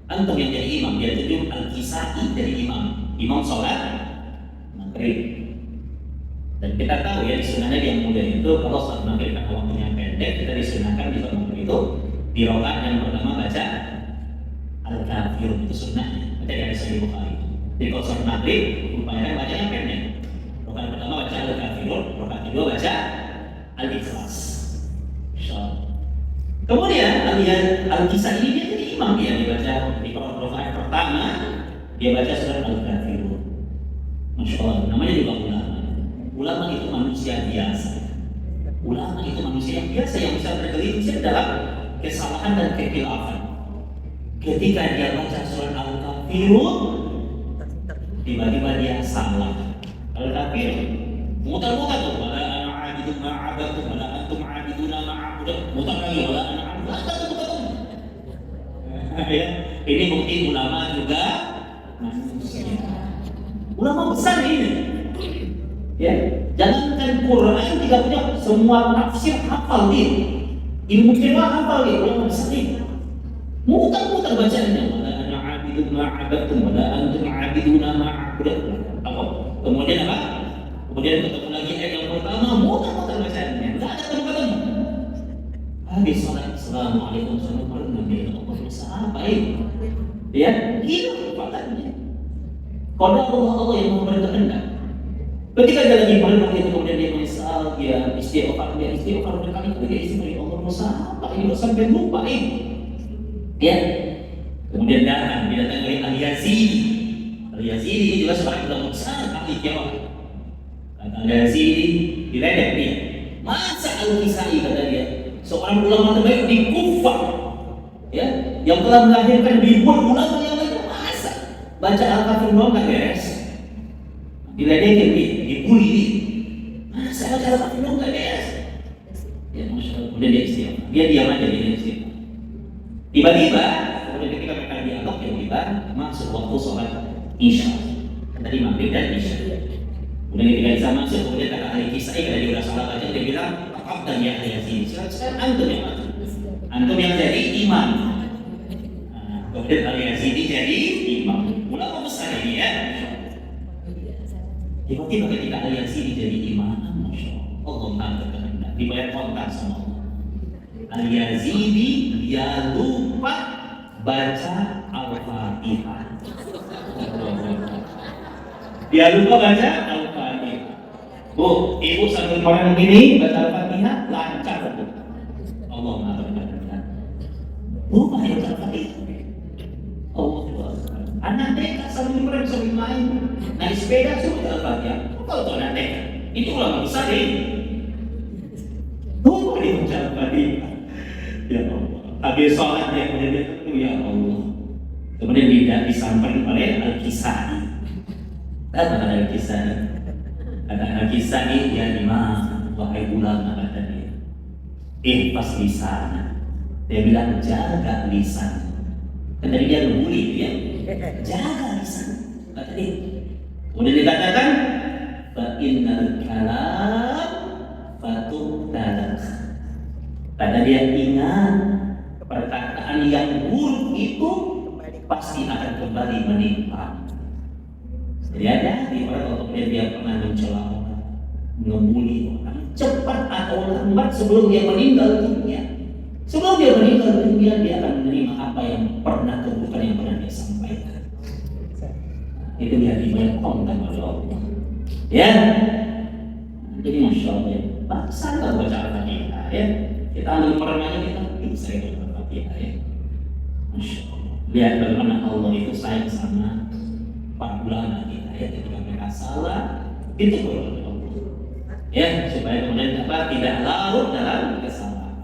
Antum yang jadi imam, dia tunjuk Al-Kisai jadi imam sholat maghrib. Dan kita tahu ya sunahnya yang muda itu kalau sholat maghrib karena waktunya pendek, kita disunahkan di sholat maghrib itu di rakaat yang pertama baca Al-Kafirun, itu sunnahnya. Baca dari Sahih Bukhari. Jadi kalau sholat maghrib upayakan bacanya pendek. Rakaat pertama baca Al-Kafirun, rakaat kedua baca Al-Ikhlas. Kemudian Al-Kisah ini dia jadi imam, dia dibaca di rakaat pertama dia baca surat Al-Kafirun. Masya Allah, namanya juga ulama. Ulama itu manusia biasa. Ulama itu manusia yang biasa yang bisa tergelincir dalam kesalahan dan kekhilafan. Ketika dia baca surat Al-Kafirun, tiba-tiba dia salah. Al-Kafirun, mutar-mutar tuh. Wala ana a'budu ma'abatu, wala antum a'buduna ma'abudu. Mutar lagi, wala ana a'budu. Ya, ini bukti ulama juga manusia. Ulama besar ini. Ya, jangankan Quran tidak punya semua tafsir hafal dia. Ilmu qiraah hafal dia, ulama besar ini. Mutar-mutar bacanya. Wala ana a'budu ma'abatum, wala antum a'buduna ma'abudu. Apa? Kemudian apa? Kemudian ketemu lagi ayat yang pertama, mutar-mutar bacanya. Enggak ada ketemu. Habis salat, assalamualaikum warahmatullahi wabarakatuh. Apa ini? Ya, itu faktanya. Qadar Allah yang memberi kehendak. Ketika dia lagi merenung itu kemudian dia menyesal menyesal, dia istighfar berkali-kali, dia istighfar, ya Allah salah ini sampai lupa ini. Ya. Kemudian datang oleh Al-Yazidi. Al-Yazidi ini juga seorang ulama besar ahli jawab. Kata Al-Yazidi, diledek dia. Masa Al-Kisai kata dia, seorang ulama terbaik di Kufah, ya, yang telah melahirkan ribuan ulama yang lain, masa baca Al-Kafir doang gak beres? Diledekin dia, dibully dia. Masa baca Al-Kafir doang gak beres? Ya, Masya Allah. Kemudian dia istighfar. Dia diam aja, dia istighfar. Tiba-tiba, kemudian ketika mereka dialog, tiba-tiba masuk waktu sholat Isya. Tadi maghrib dan Isya. Kemudian ketika Isya masuk, kemudian kata ahli kisah, karena dia udah sholat aja, dia bilang, "Apa dan ya Yazid? Sekarang antum yang mati. Antum yang jadi imam." Kemudian ahli Yazid jadi imam. Ulama besar ini ya. Tiba-tiba ketika ahli Yazid jadi imam, Masya Allah, Allah berkehendak, dibayar kontak sama Allah. Al-Yazidi dia lupa baca Al-Fatihah. Dia lupa baca Al-Fatihah. Bu, ibu sambil orang begini baca Al-Fatihah lancar betul. Allah Maha berkehendak. Lupa baca Al-Fatihah. Allah. Anak TK sambil merem sambil main naik sepeda suruh baca Al-Fatihah. Kalau tuh anak TK itu ulama besar ini. Lupa dia baca Al-Fatihah. Ya Allah, habis sholat dia kemudian ya Allah. Kemudian dia disampaikan oleh Al-Kisai. Kata Al-Kisai, ya imam, wahai ulama kata dia, pas lisan. Dia bilang jaga lisan. Kata dia ngebully dia, jaga lisan. Kata dia. Kemudian dikatakan, fa innal kalam fatuqtalah. Karena dia ingat perkataan yang buruk itu pasti akan kembali menimpa. Jadi ada di orang kalau dia pernah mencela orang, ngebully orang, cepat atau lambat sebelum dia meninggal dunia. Sebelum dia meninggal dunia, dia akan menerima apa yang pernah keburukan yang pernah dia sampaikan. Itu dia dibayar kontak oleh Allah. Ya, jadi Masya Allah ya, bahasa tak baca Al-Fatihah ya. Kita ambil perannya kita bisa itu Al-Fatihah ya. Masya Allah. Lihat bagaimana Allah itu sayang sama para ulama kita ya, ketika mereka salah itu oleh Allah. Ya, supaya kemudian apa tidak larut dalam kesalahan.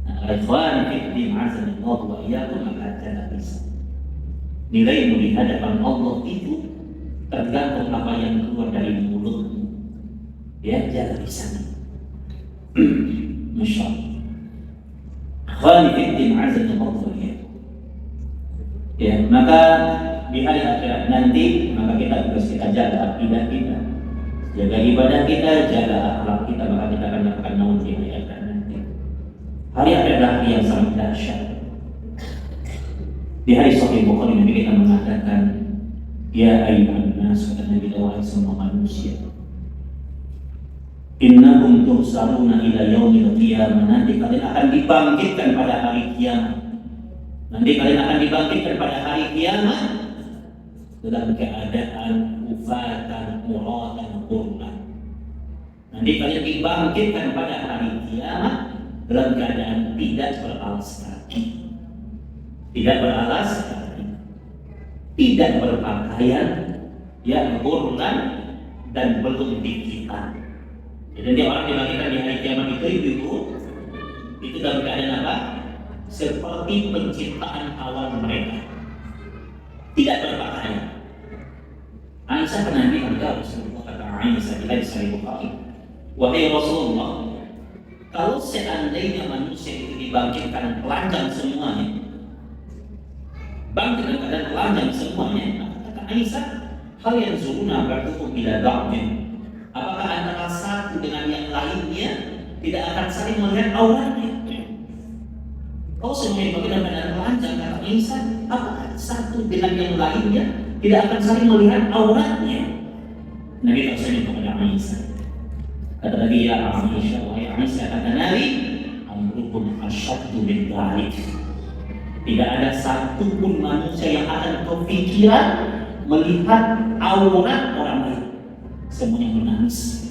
Nah, ikhwan fillah azanallahu wa iyyakum maka jangan bisa. Nilaimu di hadapan Allah itu tergantung apa yang keluar dari mulutmu. Ya, jangan bisa. Masya Allah. Khalifidin azanallahu wa iyyakum. Ya, maka di hari akhirat nanti maka kita harus kita jaga akidah kita, jaga ibadah kita, jaga akhlak kita, maka kita akan mendapatkan naungan di hari akhirat nanti. Hari akhirat adalah hari yang sangat dahsyat. Di hari Sahih Bukhari Nabi kita mengatakan, ya ayyuhan nas, kata Nabi, wahai semua manusia, innakum tuhsaruna ila yaumil qiyamah, nanti kalian akan dibangkitkan pada hari kiamat. Nanti kalian akan dibangkitkan pada hari kiamat dalam keadaan ufatan, uratan, qurban. Nanti kalian dibangkitkan pada hari kiamat dalam keadaan tidak beralas kaki, tidak beralas kaki, tidak berpakaian, ya qurban, dan belum dikitan. Jadi orang dibangkitkan di hari kiamat itu dalam keadaan apa? Seperti penciptaan awal mereka, tidak berpakaian. Aisyah pernah bilang, Rasulullah, kata Aisyah di hadis Sahih Bukhari, wahai Rasulullah, kalau seandainya manusia itu dibangkitkan telanjang semuanya, bangkit dalam keadaan telanjang semuanya, kata Aisyah, hal yang zuruna bertutup bila ba'din, apakah antara satu dengan yang lainnya tidak akan saling melihat auratnya? Kalau semuanya dibangkit dalam keadaan telanjang, kata Aisyah, apakah satu dengan yang lainnya tidak akan saling melihat auratnya? Nabi bertanya kepada Aisyah, kata Nabi, ya Aisyah, wahai Aisyah, kata Nabi, amrukum asyaddu min dzalik. Tidak ada satupun manusia yang akan kepikiran melihat aurat orang lain. Semuanya menangis.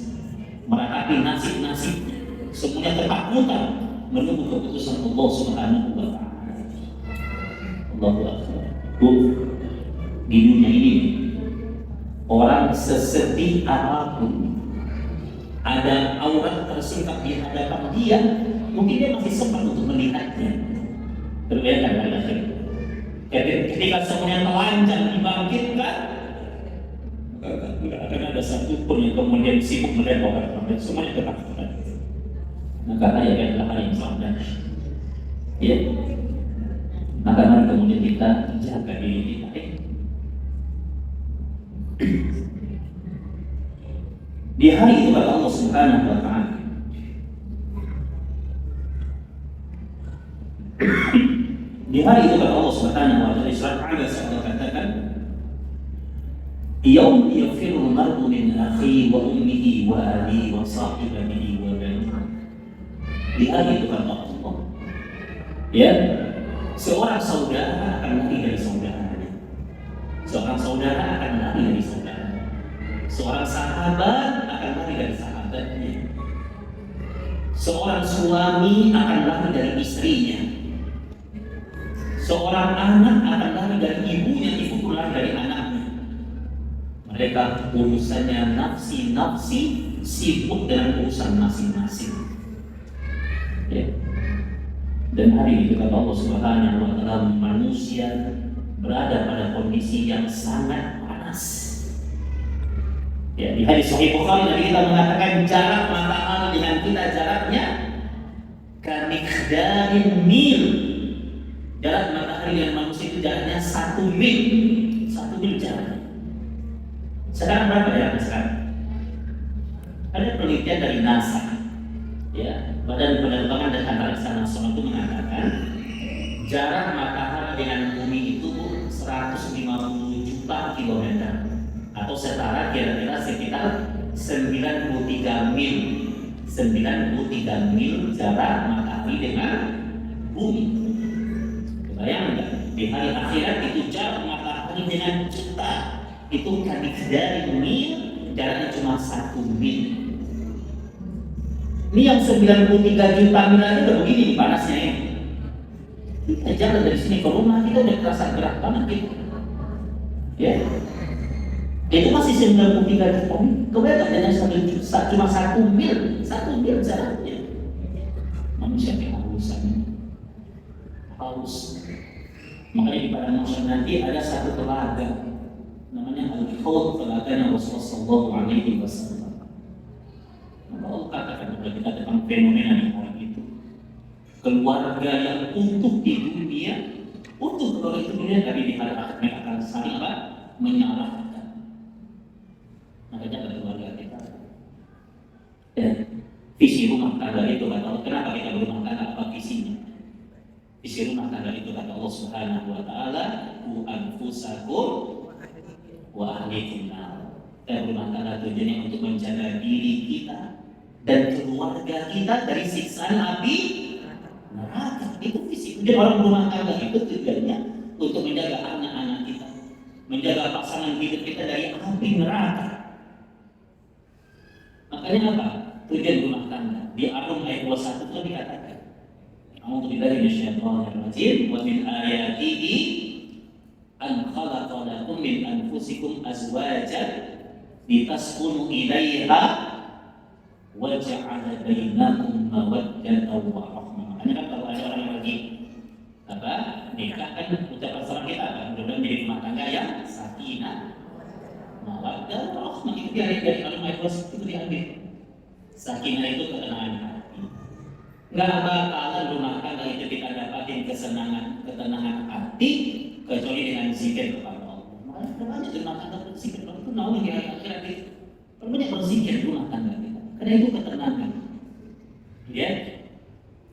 meratapi nasib-nasibnya, semuanya ketakutan menunggu keputusan Allah Subhanahu wa Ta'ala. Allahu Akbar. Bu, di dunia ini orang sesedih apapun, ada aurat tersingkap di hadapan dia, mungkin dia masih sempat untuk melihatnya. Terbayangkan kan akhir. Ketika semuanya telanjang dibangkitkan, akan ada satu pun yang kemudian sibuk melihat orang-orang, semuanya ketakutan. Nah, karena ya adalah hal yang sangat ya. Maka mari kemudian kita jaga diri kita. Di hari itu kata Allah Subhanahu wa Ta'ala, di hari itu kata Allah Subhanahu wa Ta'ala, surat Al-Baqarah Allah katakan, "Yaum yafirru al-mar'u min akhihi wa ummihi wa abihi wa sahibatihi wa banihi." Di hari itu kata Allah, ya, seorang saudara akan lari dari saudaranya, seorang saudara akan lari dari saudaranya, seorang sahabat akan lari dari sahabatnya, seorang suami akan lari dari istrinya, seorang anak akan lari dari ibunya, ibu pun lari dari anaknya. Mereka urusannya nafsi-nafsi, sibuk dengan urusan masing-masing. Ya. Dan hari itu kata Allah Subhanahu wa Ta'ala, manusia berada pada kondisi yang sangat panas. Ya, di hadis Sahih Bukhari Nabi kita mengatakan jarak matahari dengan kita jaraknya kamikdarin mil. Jarak matahari dengan manusia itu jaraknya 1 mil. 1 mil jaraknya. Sekarang berapa jaraknya sekarang? Ada penelitian dari NASA, ya, Badan Penerbangan dan Antariksa Nasional itu mengatakan jarak matahari dengan bumi itu 150 juta kilometer atau setara kira-kira sekitar 93 mil. 93 mil jarak matahari dengan bumi. Bayangkan nggak? Di hari akhirat itu jarak matahari dengan kita itu dari mil, jaraknya cuma 1 mil. Ini yang 93 juta mil aja udah begini panasnya ini. Kita jalan dari sini ke rumah kita udah terasa berat banget gitu. Ya, itu masih 93 juta mil. Kebayang dengan cuma 1 mil, 1 mil jaraknya. Manusia kehausan, haus. Makanya di padang mahsyar nanti ada satu telaga, namanya Al-Haud, telaganya Rasulullah Sallallahu Alaihi Wasallam. Maka Allah katakan kepada kita tentang fenomena di hari itu, keluarga yang utuh di dunia, utuh kalau itu dunia, tapi di hari akhir mereka akan saling apa? Menyalahkan. Makanya ada keluarga kita. Ya, visi rumah tangga itu kata Allah. Kenapa kita berumah tangga? Apa visinya? Visi rumah tangga itu kata Allah Subhanahu wa Ta'ala, "Qu anfusakum wa ahlikum nar." Dan rumah tangga tujuannya untuk menjaga diri kita dan keluarga kita dari siksaan api neraka. Itu visi. Jadi orang rumah tangga itu tujuannya untuk menjaga anak-anak kita, menjaga pasangan hidup kita dari api neraka. Makanya apa? Tujuan rumah tangga. Di Ar-Rum ayat 21 itu dikatakan, "A'udzu billahi minasyaitonir rajim wa min ayatihi an khalaqa lakum min anfusikum azwajan litaskunu ilaiha wa ja'ala bainakum mawaddatan wa rahmah." Makanya kan kalau ada orang yang lagi nikah kan ucapan salam kita kan mudah-mudahan menjadi rumah tangga yang sakinah mawaddah rahmah. Itu dari ayat itu diambil. Sakinah itu ketenangan hati. Nggak bakalan rumah tangga itu kita dapatin ketenangan hati kecuali dengan zikir kepada Allah. Makanya banyak rumah tangga berzikir. Kalau itu naung di akhirat itu banyak berzikir rumah tangga kita. Karena itu ketenangan. Ya.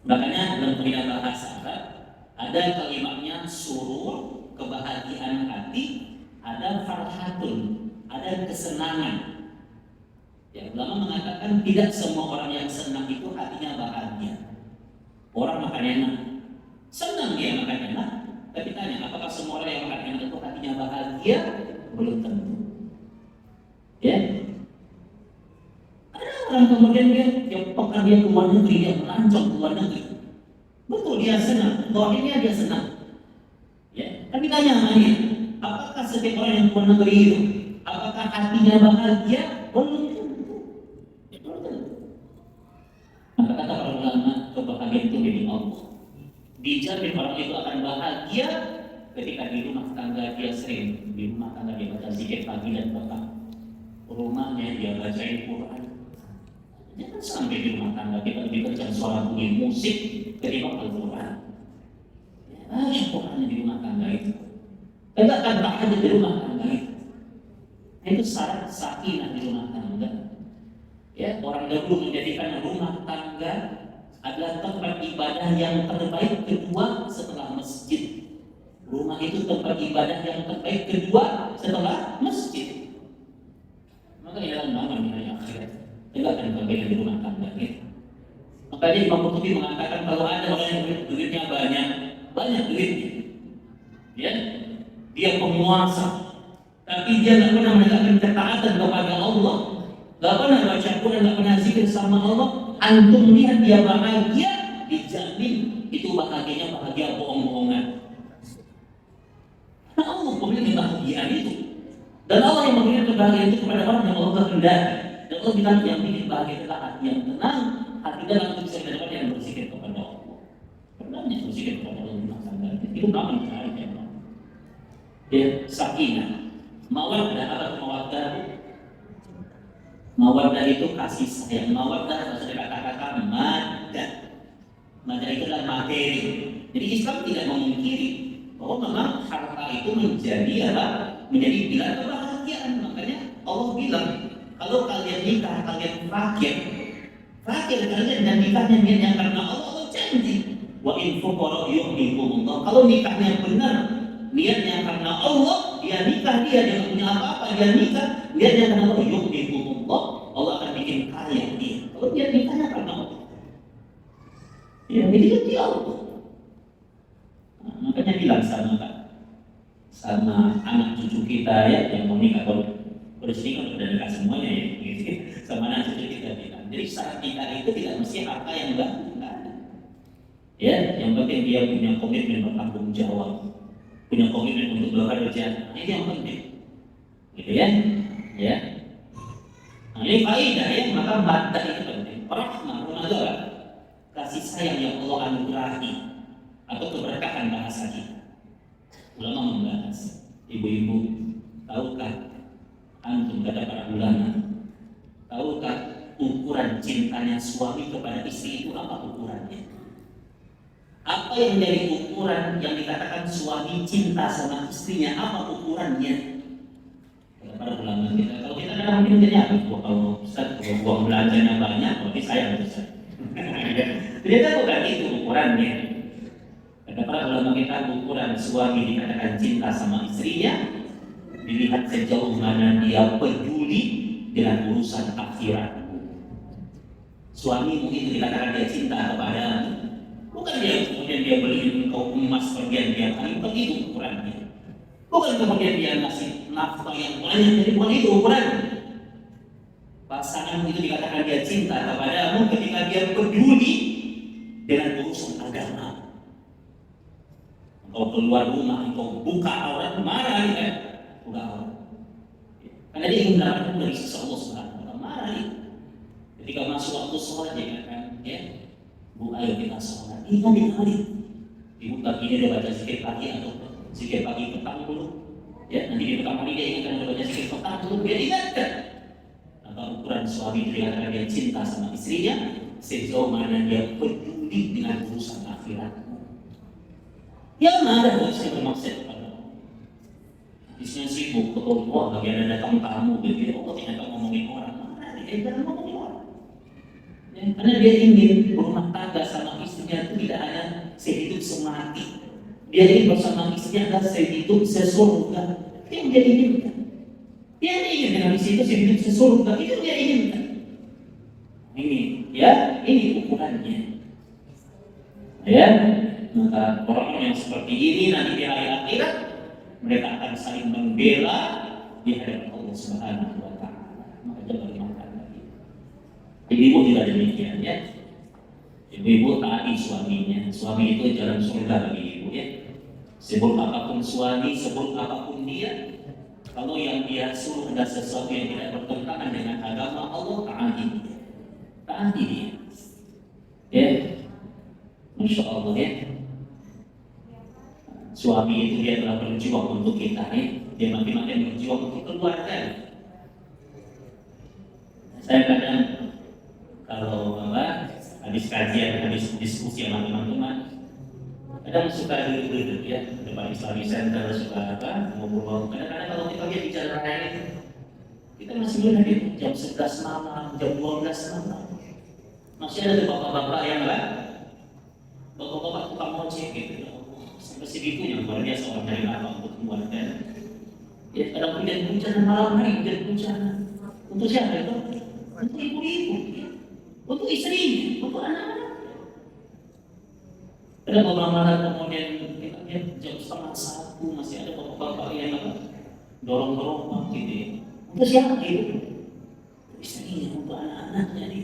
Makanya dalam kaidah bahasa Arab ada kalimatnya surur, kebahagiaan hati, ada farhatun, ada kesenangan. Ya, ulama mengatakan tidak semua orang yang senang itu hatinya bahagia. Orang makan enak, senang dia makan enak, tapi tanya apakah semua orang yang makan enak itu hatinya bahagia? Belum tentu. Ya, ada dan kemudian dia tiap pekan dia keluar negeri, dia melancong keluar negeri. Betul dia senang, doanya dia senang. Ya, tapi tanya sama dia, apakah setiap orang yang keluar negeri itu, apakah hatinya bahagia? Belum tentu. Ya, belum tentu. Maka kata para ulama, kebahagiaan itu milik Allah. Dijamin orang itu akan bahagia ketika di rumah tangga dia sering, di rumah tangga dia baca zikir pagi dan petang, rumahnya dia bacain Quran. Jangan sampai di rumah tangga kita dibaca suara bunyi musik ketimbang Al-Quran. Baca Qurannya di rumah tangga itu. Tegakkan bahagia di rumah tangga itu. Itu syarat sakinah di rumah tangga. Ya, orang dahulu menjadikan rumah tangga adalah tempat ibadah yang terbaik kedua setelah masjid. Rumah itu tempat ibadah yang terbaik kedua setelah masjid. Maka ini adalah nama nilai akhirat. Tegakkan bahagia di rumah tangga kita. Makanya Imam Qurtubi mengatakan kalau ada orang yang duitnya banyak duitnya, ya, dia penguasa, tapi dia nggak pernah menegakkan ketaatan kepada Allah, nggak pernah baca Quran, nggak pernah zikir sama Allah. Antum lihat dia bahagia, dijamin itu bahagianya bahagia bohong-bohongan. Karena Allah memiliki kebahagiaan itu, dan Allah yang memberikan kebahagiaan itu kepada orang yang Allah kehendaki. Dan Allah bilang yang bikin bahagia adalah hati yang tenang, hati dalam itu bisa mendapat yang berzikir kepada Allah. Pernahnya berzikir kepada Allah itu nama menarik ya. Ya, sakinah. Mawaddah, apa mawaddah? Mawaddah itu kasih sayang. Mawaddah bahasa kata-kata madah. Madah itu adalah materi. Jadi Islam tidak memungkiri bahwa memang harta itu menjadi apa? Menjadi pilar kebahagiaan. Makanya Allah bilang, kalau kalian nikah, kalian fakir kalian dan nikahnya niatnya karena Allah janji. Wa in fuqara yuhibbukumullah. Kalau nikahnya benar, niatnya karena Allah, dia nikah, dia jangan punya apa-apa, dia nikah, niatnya karena Allah, yuhibbukumullah, Allah akan bikin kaya dia. Kalau dia nikahnya karena Allah, ya jadi dia Allah. Nah, makanya bilang sama anak cucu kita ya yang mau nikah, kalau di sini kan udah nikah semuanya ya, gitu. Sama anak cucu kita bilang. Jadi saat nikah itu tidak mesti harta yang enggak ada. Ya, yang penting dia punya komitmen bertanggung jawab, punya komitmen untuk bekerja. Nah, ini yang penting, gitu ya. Ya. Nah, ini faedah ya, maka madah itu penting. Rahmah, rahmah, kasih sayang yang Allah anugerahi atau keberkahan bahasa kita. Ulama membahas, ibu-ibu, tahukah antum kata para ulama, tahukah ukuran cintanya suami kepada istri itu apa ukurannya? Apa yang menjadi ukuran yang dikatakan suami cinta sama istrinya? Apa ukurannya? Kata para ulama kita, kalau kita kadang mungkin jadi apa? Kalau Ustaz, kalau uang belanjanya banyak, berarti saya Ustaz. Ternyata bukan itu ukurannya. Kata para ulama kita, ukuran suami dikatakan cinta sama istrinya dilihat sejauh mana dia peduli dengan urusan akhirat. Suami mungkin dikatakan dia cinta kepadamu, bukan dia kemudian dia beliin engkau emas pergian tiap hari, bukan itu ukurannya. Bukan kemudian dia ngasih nafkah yang banyak, jadi bukan itu ukuran. Pasangan itu dikatakan dia cinta kepadamu ketika dia peduli dengan urusan agama. Engkau keluar rumah, engkau buka aurat, marah dia, buka aurat. Karena dia ingin mendapatkan dari sisi Allah Subhanahu wa taala, marah dia. Ketika masuk waktu sholat dia katakan, ya, Bu, ayo kita sholat. Ini kan dikali. Ibu pagi ini dia baca zikir pagi atau zikir pagi petang dulu. Ya, nanti di petang hari dia ingatkan dia baca zikir petang dulu. Dia ingatkan. Maka ukuran suami itu dikatakan dia cinta sama istrinya sejauh mana dia peduli dengan urusan akhirat. Ya mana buat saya bermaksud kepada Allah. Isinya sibuk, betul, wah lagi ada datang tamu gitu. Oh ternyata ngomongin orang. Mana dia jangan ngomongin orang. Ya, karena dia ingin berumah tangga sama istrinya itu tidak hanya sehidup semati. Dia ingin bersama istrinya adalah sehidup sesurga. Itu yang dia inginkan. Dia ingin dengan istri itu sehidup sesurga. Itu dia inginkan. Ini, ya, ini ukurannya. Ya, maka orang yang seperti ini nanti di hari akhirat mereka akan saling membela di hadapan Allah Subhanahu wa taala. Maka jangan dimakan lagi. Ibu juga demikian ya. Ibu taati suaminya. Suami itu jalan surga bagi ibu ya. Sebut apapun suami, sebut apapun dia, kalau yang dia suruh ada sesuatu yang tidak bertentangan dengan agama Allah, taati dia. Taati dia. Ya, Masya Allah ya. Suami itu dia telah berjuang untuk kita ya. Dia makin-makin berjuang untuk keluarga. Saya kadang kalau habis kajian, habis diskusi sama teman-teman, kadang suka duduk-duduk ya depan Islamic Center, suka ngobrol. Kadang-kadang kalau kita lihat di jalan raya kita masih melihat itu jam 11 malam, jam 12 malam masih ada bapak-bapak yang bapak-bapak tukang ojek gitu. Sampai segitunya luar biasa orang dari apa untuk keluarga. Ya kadang hujan malam hari, hujan untuk siapa itu? Untuk ibu-ibu, untuk istri, untuk anak-anak. Ada beberapa kemudian kita lihat jam 12:30 masih ada bapak-bapak yang dorong-dorong gitu ya. Untuk siapa itu? Untuk istrinya, untuk anak-anaknya nih.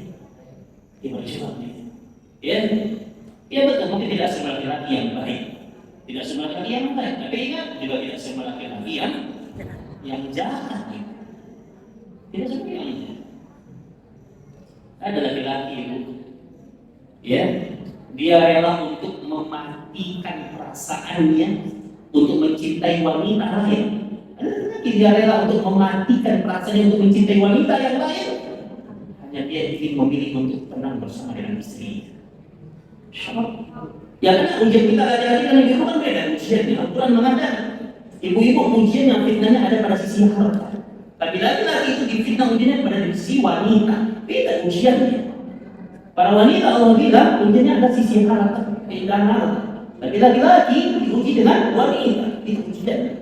Dia berjuang nih. Ya betul, mungkin tidak semua laki-laki yang baik, tidak semua laki-laki yang baik. Tapi ingat juga tidak semua laki-laki yang jahat. Gitu. Tidak semua yang jahat. Ada laki-laki itu, ya. Dia rela untuk mematikan perasaannya untuk mencintai wanita lain. Dia rela untuk mematikan perasaannya untuk mencintai wanita yang lain. Hanya dia ingin memilih untuk tenang bersama dengan istrinya. Ya kan ujian kita laki-laki kan itu kan beda ujiannya. Al-Quran mengatakan ibu-ibu ujian yang fitnahnya ada pada sisi harta. Tapi laki-laki itu difitnah ujiannya pada sisi wanita. Beda ujiannya. Para wanita Allah bilang ujiannya ada sisi harta, keindahan harta. Tapi laki-laki diuji dengan wanita, itu ujiannya.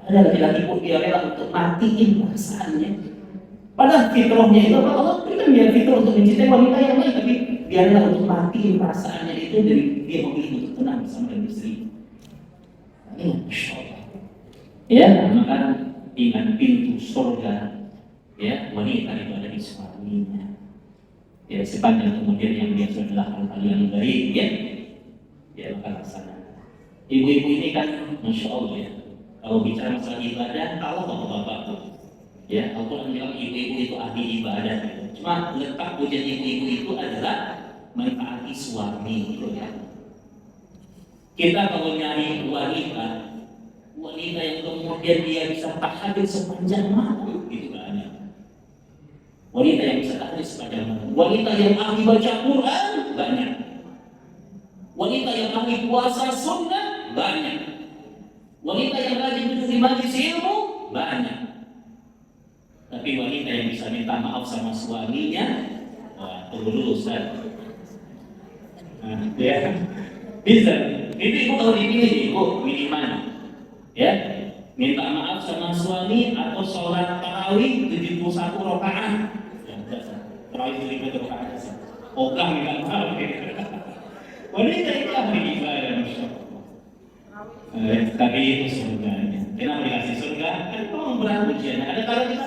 Ada laki-laki pun dia rela untuk matiin perasaannya. Padahal fitrahnya itu Allah berikan dia fitrah untuk mencintai wanita yang lain, tapi dia rela untuk matiin perasaannya itu dari dia memilih untuk tenang bersama dengan istri. Masya Allah. Ya, maka ingat pintu surga. Ya, wanita itu ada di suaminya. Ya, sepanjang kemudian yang dia sudah hal-hal yang baik ya maka laksanakan. Ibu-ibu ini kan Masya Allah ya, kalau bicara masalah ibadah kalau bapak-bapak tuh ya, Al-Quran bilang ibu-ibu itu ahli ibadah gitu. Cuma letak ujian ibu-ibu itu adalah mentaati suami gitu ya. Kita kalau nyari wanita yang kemudian dia bisa tahajud sepanjang malam gitu kan. Wanita yang bisa tahajud sepanjang malam, wanita yang ahli baca Quran banyak, wanita yang ahli puasa sunnah banyak, wanita yang rajin duduk di majelis ilmu banyak. Tapi wanita yang bisa minta maaf sama suaminya, wah tunggu dulu Ustaz. Ya bisa. Ibu kalau dipilih ibu minimal ya minta maaf sama suami atau sholat tarawih 71 rakaat. Tarawih 7 rakaat. Ogah minta maaf. Wanita itu ahli ibadah Masya Allah. Tapi itu surganya. Kenapa dikasih surga? Kan memang berat ujiannya. Ada kalau kita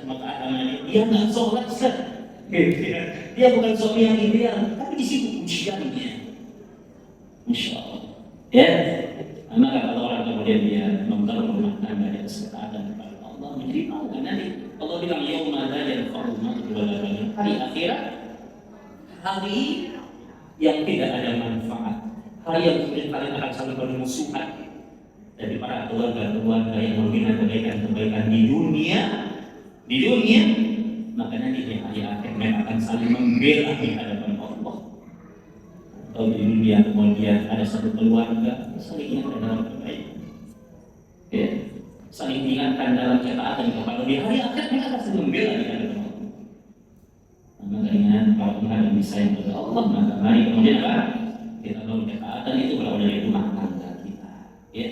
maka agamanya dia nggak sholat Ustaz. Dia bukan suami yang ideal, tapi di situ ujiannya. Masya Allah. Ya. Maka kalau orang kemudian dia membangun rumah tangga di atas ketaatan kepada Allah menjadi mau kan nanti Allah bilang yauma la yanfa'u malun wala banun, hari akhirat, hari yang tidak ada manfaat, hari yang kemudian kalian akan saling bermusuhan dari para keluarga yang membina kebaikan-kebaikan di dunia, maka nanti di hari akhirat akan saling membela di hadapan Allah. Atau di dunia kemudian ada satu keluarga saling ingatkan dalam kebaikan, ya, saling ingatkan dalam ketaatan kepada di hari akhir mereka akan saling membela di hadapan Allah. Maka ingat kalau menghadap bisa yang kepada Allah, maka mari kemudian apa? Kita tahu ketaatan itu berawal dari rumah tangga kita, ya.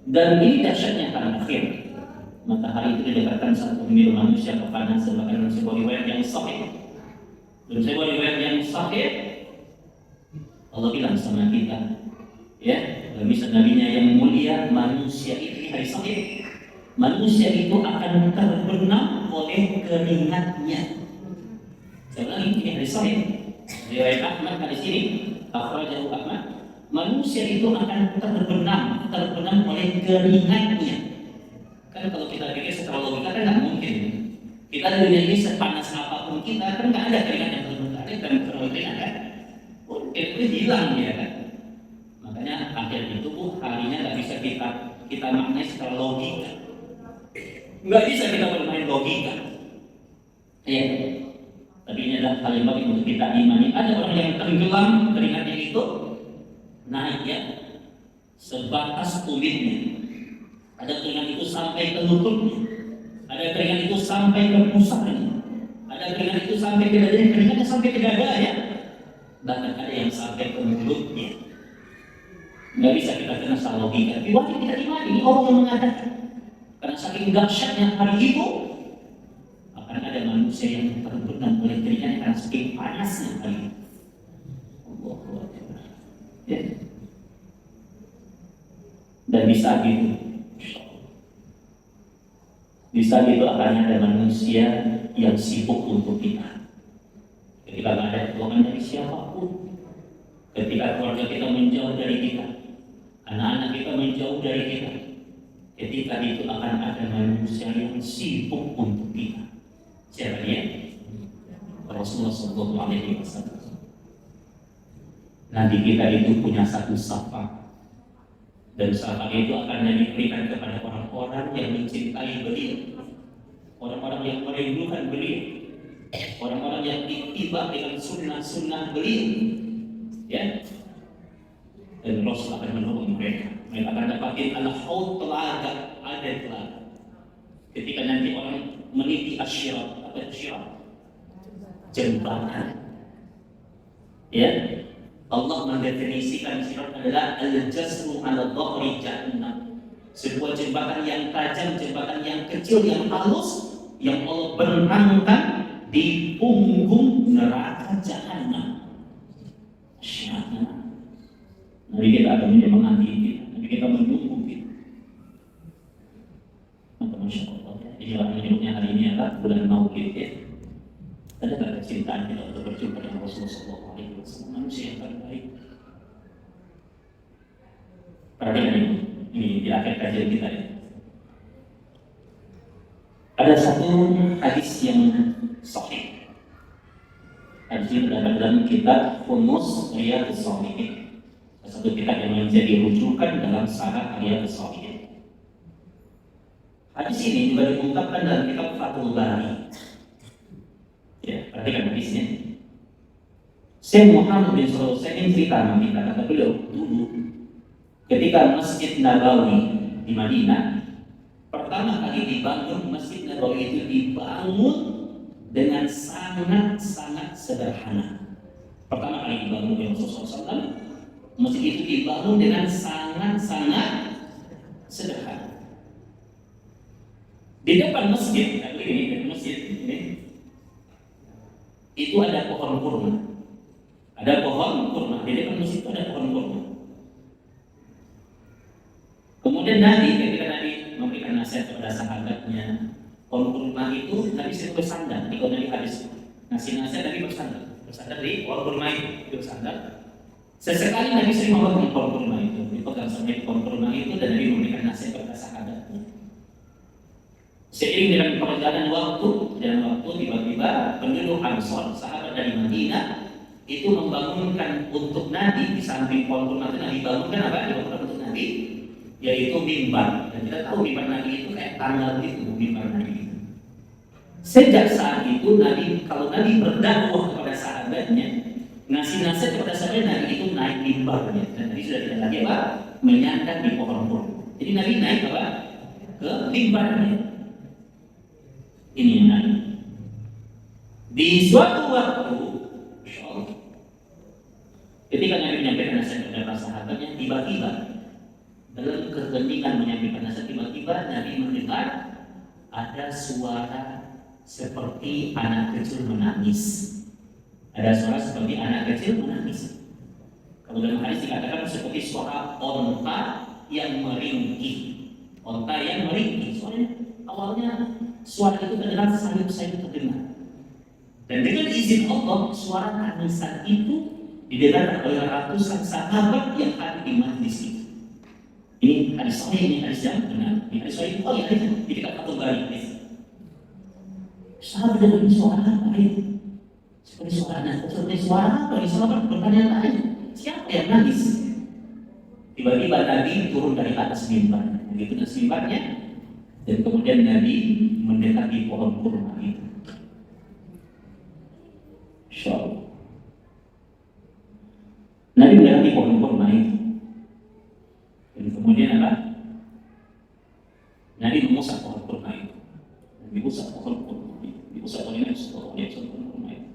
Dan ini dahsyatnya hari akhir. Matahari itu didekatkan saat pemilu manusia kepada sebagaimana sebuah riwayat yang sahih. Dan sebuah riwayat yang sahih, Allah bilang sama kita, ya, bisa nabinya yang mulia, manusia itu hari sahih manusia itu akan terbenam oleh keringatnya. Saya ulangi, ini hadis sahih riwayat Ahmad hadis ini, akhrajahu Ahmad. Manusia itu akan terbenam oleh keringatnya. Kan kalau kita pikir secara logika kan nggak mungkin. Kita di dunia ini sepanas apapun kita kan nggak ada keringat yang terbenam, dan keringat kan, itu hilang ya kan. Makanya akhir itu harinya nggak bisa kita maknai secara logika. Nggak bisa kita bermain logika. Ya. Tapi ini adalah hal yang baik untuk kita imani. Ada orang yang tenggelam keringatnya itu naik ya sebatas kulitnya. Ada keringat itu sampai ke lututnya. Ada keringat itu sampai ke pusarnya. Ada keringat itu sampai ke dadanya. Keringatnya sampai ke dada ya. Bahkan ada yang sampai ke mulutnya. Nggak bisa kita kena salah logika. Tapi wajib kita imani. Ini Allah yang mengatakan. Karena saking dahsyatnya hari itu akan ada manusia yang terbenam oleh keringatnya karena saking panasnya hari itu. Ya. Dan bisa gitu akan ada manusia yang sibuk untuk kita. Ketika nggak ada keluarga dari siapapun, ketika keluarga kita menjauh dari kita, anak-anak kita menjauh dari kita, ketika itu akan ada manusia yang sibuk untuk kita. Siapa dia? Rasulullah SAW. Nabi kita itu punya satu syafaat, dan syafaat itu akan diberikan kepada orang-orang yang mencintai beliau, orang-orang yang merindukan beliau, orang-orang yang ittiba dengan sunnah-sunnah beliau, ya. Dan Rasul akan menolong mereka. Mereka akan dapatin al-haud telaga, ada telaga. Ketika nanti orang meniti asyirat, apa asyirat? Jembatan, ya. Allah mendefinisikan syirat adalah al-jasru ala dhahri jahannam. Sebuah jembatan yang tajam, jembatan yang kecil, yang halus, yang Allah bentangkan di punggung neraka jahannam. Syiratnya. Nabi kita akan menanti kita, Nabi kita menunggu kita. Maka Masya Allah, inilah hidupnya hari ini adalah bulan Maulid ya. Ada kecintaan kita untuk berjumpa dengan Rasulullah SAW, manusia yang terbaik. Perhatikan ini di akhir kajian kita ya. Ada satu hadis yang sahih. Hadis ini terdapat dalam kitab Humus Riyadhus Shalihin, satu kitab yang menjadi rujukan dalam syarah Riyadhus Shalihin. Hadis ini juga diungkapkan dalam kitab Fathul Bari. Ya, perhatikan hadisnya. Syekh Muhammad bin Shalih Al-Utsaimin cerita nanti kata beliau dulu ketika Masjid Nabawi di Madinah pertama kali dibangun, Masjid Nabawi itu dibangun dengan sangat-sangat sederhana. Pertama kali dibangun oleh Rasulullah SAW, masjid itu dibangun dengan sangat-sangat sederhana. Di depan masjid, ini masjid ini, itu ada pohon kurma. Ada pohon kurma. Di depan masjid itu ada pohon kurma. Kemudian Nabi, ketika Nabi memberikan nasihat kepada sahabatnya, pohon kurma itu Nabi sering bersandar. Kalau Nabi habis ngasih nasihat, Nabi bersandar di pohon kurma itu bersandar. Sesekali Nabi sering memegang pohon kurma itu, dipegang sampai pohon kurma itu, dan Nabi memberikan nasihat kepada sahabatnya. Seiring dengan perjalanan waktu, tiba-tiba penduduk Ansor, sahabat dari Madinah, itu membangunkan untuk Nabi di samping pohon kurma itu. Nabi bangunkan apa? Dibangunkan untuk Nabi, yaitu mimbar. Dan kita tahu mimbar Nabi itu kayak tangga itu, mimbar Nabi itu. Sejak saat itu Nabi, kalau Nabi berdakwah kepada sahabatnya, ngasih nasihat kepada sahabatnya, Nabi itu naik mimbarnya. Dan Nabi sudah tidak lagi apa? Menyandang di pohon kurma. Jadi Nabi naik apa? Ke mimbarnya. Ini yang Nabi. Di suatu waktu, ketika Nabi menyampaikan nasihat kepada sahabatnya, tiba-tiba dalam keheningan menyampaikan nasihat, tiba-tiba Nabi mendengar ada suara seperti anak kecil menangis. Ada suara seperti anak kecil menangis. Kalau dalam hadis dikatakan seperti suara onta yang meringkih. Onta yang meringkih, soalnya awalnya suara itu terdengar sayup-sayup terdengar. Dan dengan izin Allah, suara tangisan itu didengar oleh ratusan sahabat yang ada di majlis itu. Ini hadis sahih, ini hadis yang benar. Ini hadis sahih, oh ya, ini kita patung balik. Sahabat dengan suara apa itu? Seperti suara anak, seperti suara apa? Ini sahabat bertanya-tanya, siapa yang nangis? Tiba-tiba Nabi turun dari atas mimbar. Begitu atas mimbarnya, dan kemudian Nabi mendekati pohon kurma itu. Insyaallah. Nabi mendekati pohon kurma itu. Dan kemudian apa? Nabi mengusap pohon kurma itu. Nabi mengusap pohon kurma itu. Diusap oleh Nabi sallallahu alaihi wasallam pohon kurma itu.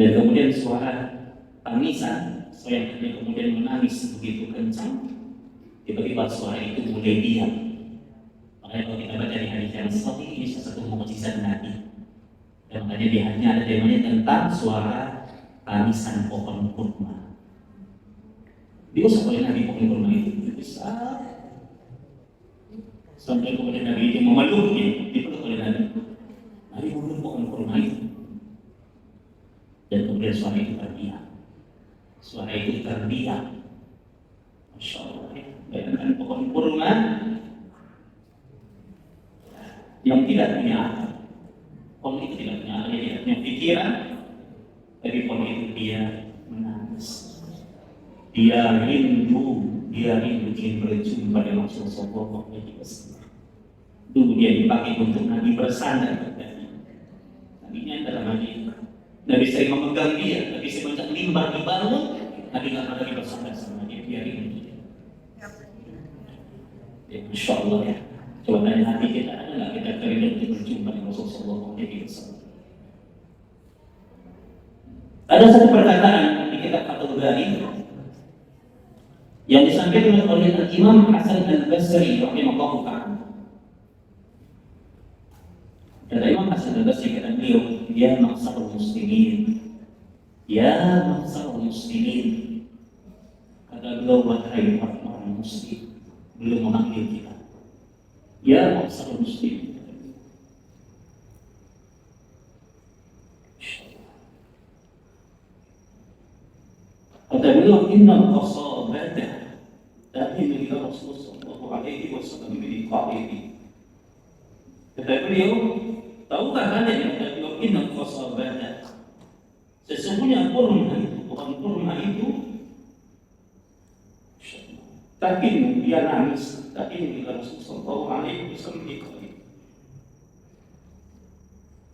Dan kemudian suara tangisan yang kemudian menangis begitu kencang, tiba-tiba suara itu mulai diam. Makanya kalau kita baca di hadis yang sahih, ini salah satu mukjizat Nabi. Dan makanya di hadisnya ada temanya tentang suara tangisan pohon kurma. Diusap oleh Nabi pohon kurma itu besar, sampai kemudian Nabi itu memeluknya, dipeluk oleh Nabi. Nabi memeluk pohon kurma itu, dan kemudian suara itu terdiam. Suara itu terdiam. Masya Allah, bayangkan pohon kurma yang tidak punya akal. Pohon itu tidak punya akal, tidak punya pikiran, tapi pohon itu dia menangis. Dia rindu ingin berjumpa dengan Rasulullah sallallahu alaihi wasallam. Dulu dia dipakai untuk Nabi bersandar. Nabinya dalam hadis, Nabi sering memegang dia, Nabi sering mencak mimbar dibangun, Nabi nggak pernah lagi bersandar sama dia, dia rindu. Ya, Insya Allah ya. Coba tanya hati kita, ada nggak kita kerindu untuk berjumpa dengan Rasulullah sallallahu alaihi wasallam? Ada satu perkataan di kitab Fathul Bari yang disampaikan oleh Imam Hasan Al-Basri rahimahullah ta'ala. Kata Imam Hasan Al-Basri, kata beliau, ya maksarul muslimin, ya maksarul muslimin. Kata beliau, wahai orang muslim, beliau memanggil kita, ya maksarul muslimin. Kata beliau, inna qasabadah dahil ila Rasulullah sallallahu alaihi wasallam biqa'ihi. Kata beliau, tahukah kalian, kata beliau, inna qasabadah, sesungguhnya kurma itu takin dia nangis, takin ila Rasulullah sallallahu alaihi wasallam biqa'ihi.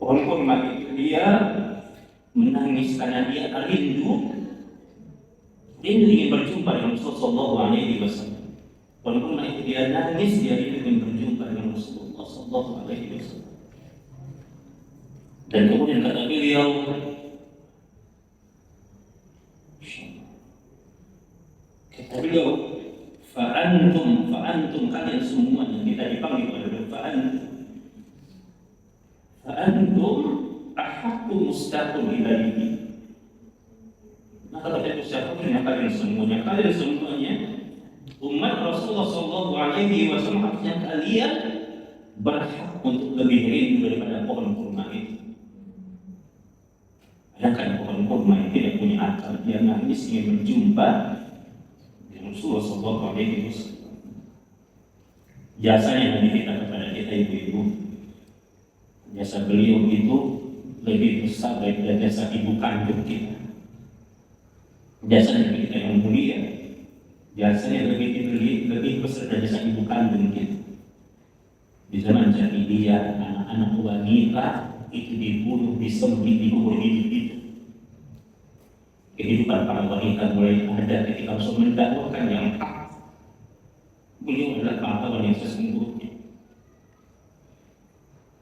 Pohon kurma itu dia menangis karena dia rindu ingin berjumpa dengan Rasulullah sallallahu alaihi wasallam. Walaupun itu dia nangis, dia ingin berjumpa dengan Rasulullah sallallahu alaihi wasallam. Dan kemudian kata beliau, fa'antum kalian semua yang kita dipanggil oleh fa'antum ahaqqu mustaqim ilaihi. Maka kata siapapun kalian semuanya umat Rasulullah sallallahu alaihi wasallam, artinya kalian berhak untuk lebih rindu daripada pohon kurma itu. Bayangkan pohon kurma itu tidak punya akal, dia nangis ingin berjumpa dengan Rasulullah sallallahu alaihi wasallam. Jasanya Nabi kita kepada kita ibu-ibu, jasa beliau itu lebih besar daripada jasa ibu kandung kita. Jasanya kita yang mulia, jasanya lebih besar dari jasa ibu kandung kita. Di zaman jahiliyah, anak-anak wanita itu dibunuh, disembelih, dikubur hidup-hidup. Kehidupan para wanita mulai ada ketika Rasul mendakwakan yang hak. Beliau adalah pahlawan yang sesungguhnya.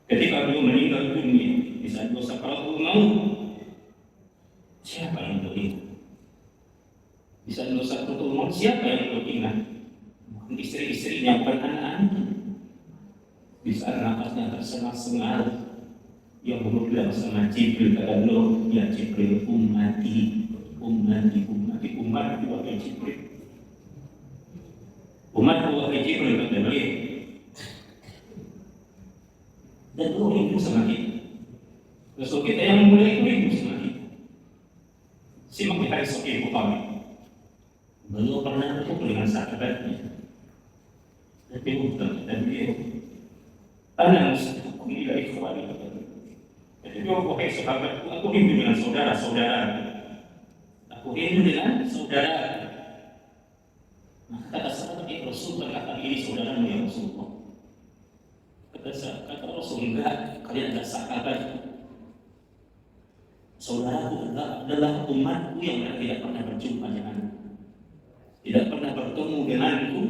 Ketika beliau meninggal dunia di saat sakaratul maut, siapa yang beringat? Di saat sakaratul maut, siapa yang beringat? Bukan istri-istrinya, bukan anak-anak. Di saat nafasnya tersengal-sengal, yang berbilang sama Jibril, kata beliau, ya Jibril, ummati, wahai Jibril. Umat Allah hiji menuntut beliau dan beliau rindu sama kita. Rasul kita yang mulai rindu sama kita. Simak di hadis Sahih Bukhari. Beliau pernah bertemu dengan sahabatnya. Tapi bukan dan beliau. Ana mustahakum ila ikhwani. Jadi wahai sahabatku, aku rindu dengan saudara-saudara. Aku rindu dengan saudara. Maka kata sahabat itu Rasul berkata, ini saudaramu ya Rasulullah. Kata Rasul, enggak, kalian adalah sahabat. Saudaraku adalah umatku yang mereka tidak pernah berjumpa denganku, tidak pernah bertemu denganku,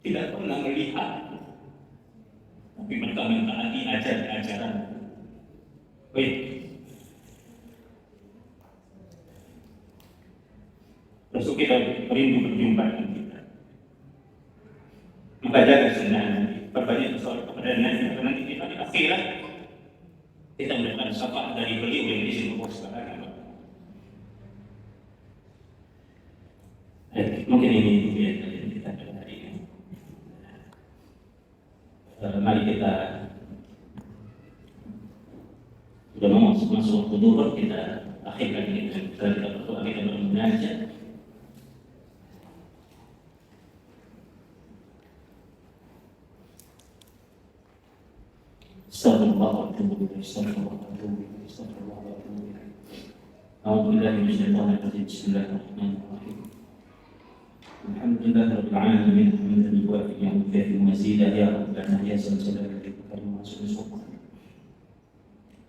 tidak pernah melihatku, tapi mereka mentaati ajaran. Baik. Rasul kita rindu berjumpa dengan kita. Maka jaga sunnahnya, perbanyak bersoal kepada Nabi, karena nanti kita di akhirat kita mendapatkan syafaat dari beliau yang disini Allah Subhanahu. Mungkin ini yang kita pada hari ini. Mari kita sudah mau masuk waktu duhur, kita akhirkan ini. Setelah kita berdoa, kita bermunajat. Astagfirullah wa atubu ilaih. Astagfirullah wa atubu ilaih. Astagfirullah wa atubu ilaih. A'udzubillahi minasyaitonir rajim. Bismillahirrahmanirrahim. Alhamdulillahirabbil alamin. Hamdan yuwafi wa yukafi mazidah ya rabbana ya zal jalali wal ikram wa subhanahu.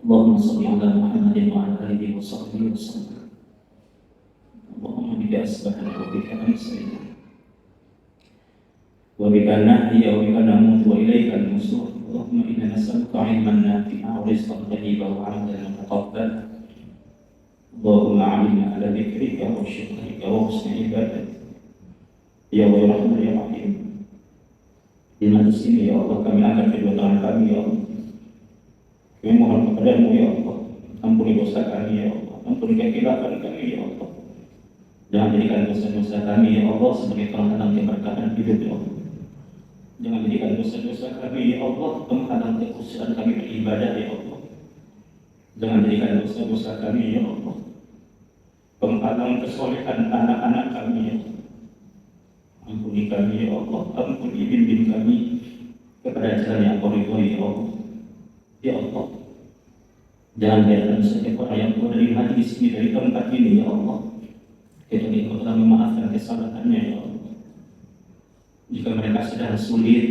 Allahumma shalli ala Muhammadin wa ala alihi wa sahbihi wa sallam. Allahumma bika asbahna wa bika amsayna wa bika nahya wa bika namutu wa ilaika al-nusur. Allahumma inna nas'aluka 'ilman nafi'an wa rizqan thayyiban wa 'amalan mutaqabbalan. Allahumma 'allimna 'ala dhikrika wa syukrika wa husni ibadatik. Ya Allah ya Rahman ya Rahim. Di majlis ini ya Allah, kami angkat kedua tangan kami ya Allah. Kami mohon kepadamu ya Allah, ampuni dosa kami ya Allah, ampuni kekhilafan kami ya Allah. Jangan jadikan dosa-dosa kami ya Allah sebagai penghalang keberkahan hidup ya Allah. Jangan jadikan dosa-dosa kami ya Allah penghalang kekhusyuan kami beribadah ya Allah. Jangan jadikan dosa-dosa kami ya Allah penghalang kesolehan anak-anak kami ya Allah. Ampuni kami ya Allah, ampuni bimbing kami kepada jalan yang Kau ridhoi ya Allah. Ya Allah, jangan biarkan setiap orang yang keluar dari majlis ini, dari tempat ini ya Allah, kecuali Kau telah memaafkan kesalahannya ya Allah. Jika mereka sedang sulit,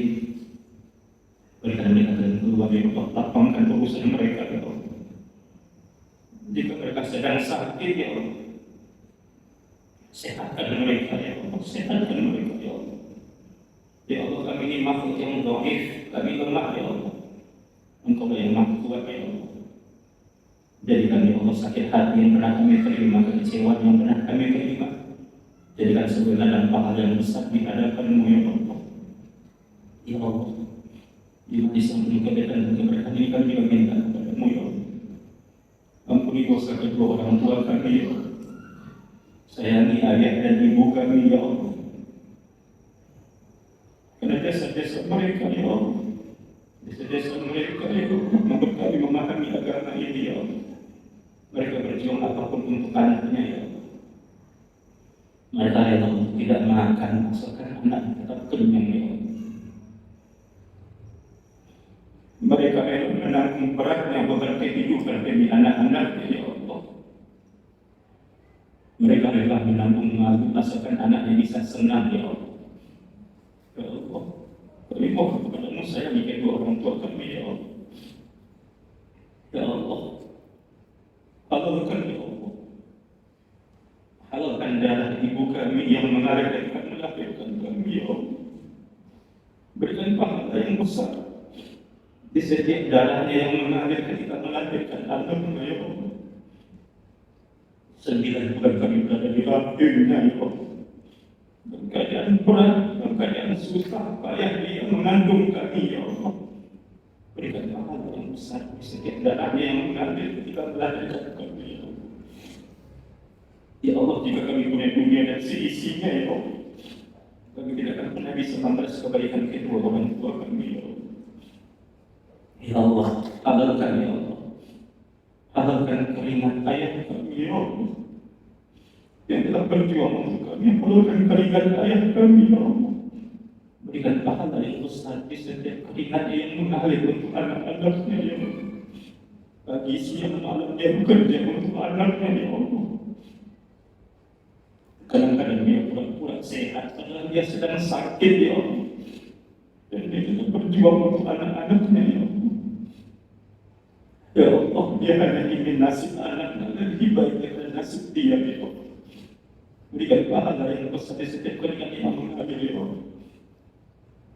berikan mereka jalan keluar ya Allah, lapangkan urusan mereka ya Allah. Jika mereka sedang sakit ya Allah, sehatkan mereka ya Allah, sehatkan mereka ya Allah. Ya Allah, kami ini makhluk yang dhaif, kami lemah ya Allah. Engkau yang maha kuat ya Allah. Jadikan ya Allah sakit hati yang pernah kami terima, kekecewaan yang pernah kami terima, jadikan sebuah ladang pahala yang besar di hadapan-Mu ya Allah. Ya Allah, di majlis yang penuh kebaikan dan keberkahan ini kami juga minta kepada-Mu ya Allah. Ampuni dosa kedua orang tua kami ya Allah. Sayangi ayah dan ibu kami ya Allah. Karena jasa-jasa mereka ya Allah, jasa-jasa mereka ya Allah membuat kami memahami agama ini ya Allah. Mereka berjuang apapun untuk anaknya ya Allah. Mereka rela untuk tidak makan asalkan anak tetap kenyang ya Allah. Mereka rela menanggung beratnya beban kehidupan demi anak-anaknya ya Allah. Mereka rela menanggung malu asalkan anaknya bisa senang ya Allah. Ya Allah, kami mohon kepada-Mu sayangi kedua orang tua kami ya Allah. Ya Allah, halalkan ya Allah, halalkan darah ibu kami yang mengalir dan melahirkan kami ya Allah. Berikan pahala yang besar di setiap darahnya yang mengalir ketika melahirkan anaknya ya Allah. 9 bulan kami berada di rahimnya ya Allah. Dalam keadaan berat, dalam keadaan susah, payah dia mengandung kami ya Allah. Berikan pahala yang besar di setiap darahnya yang mengalir ketika melahirkan kami ya Allah. Ya Allah, jika kami punya dunia dan seisinya ya Allah, Kami tidak akan pernah bisa membalas kebaikan kedua orang tua kami, ya Allah. Ya Allah, halalkan ya Allah. Halalkan keringat ayah kami, ya Allah. Yang telah berjuang untuk kami, halalkan keringat ayah kami, ya Allah. Berikan pahala yang besar di setiap keringat yang mengalir untuk anak-anaknya, ya Allah. Pagi siang malam dia bekerja untuk anaknya, ya Allah. Kadang-kadang dia pura-pura sehat, padahal dia sedang sakit, ya Allah. Dan dia tetap berjuang untuk anak-anaknya, ya Allah. Ya Allah, dia hanya ingin nasib anaknya lebih baik daripada nasib dia, ya Allah. Berikan pahala yang besar di setiap keringat yang mengalir, ya Allah.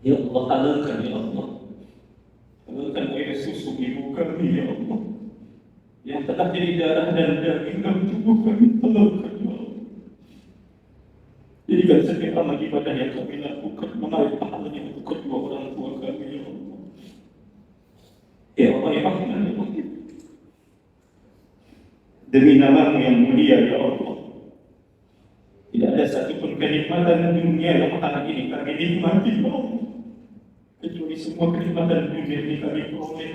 Ya Allah, halalkan, ya Allah. Halalkan air susu ibu kami, ya Allah. Yang telah jadi darah dan daging dalam tubuh kami, halalkan, ya Allah. Jadikan setiap amal ibadah yang kami lakukan menarik pahalanya untuk kedua orang tua kami, ya Allah. Ya Allah, ya Rahman, ya Rahim. Demi nama-Mu yang mulia, ya Allah. Tidak ada satupun kenikmatan dunia yang hari ini kami nikmati, ya Allah. Kecuali semua kenikmatan dunia ini kami peroleh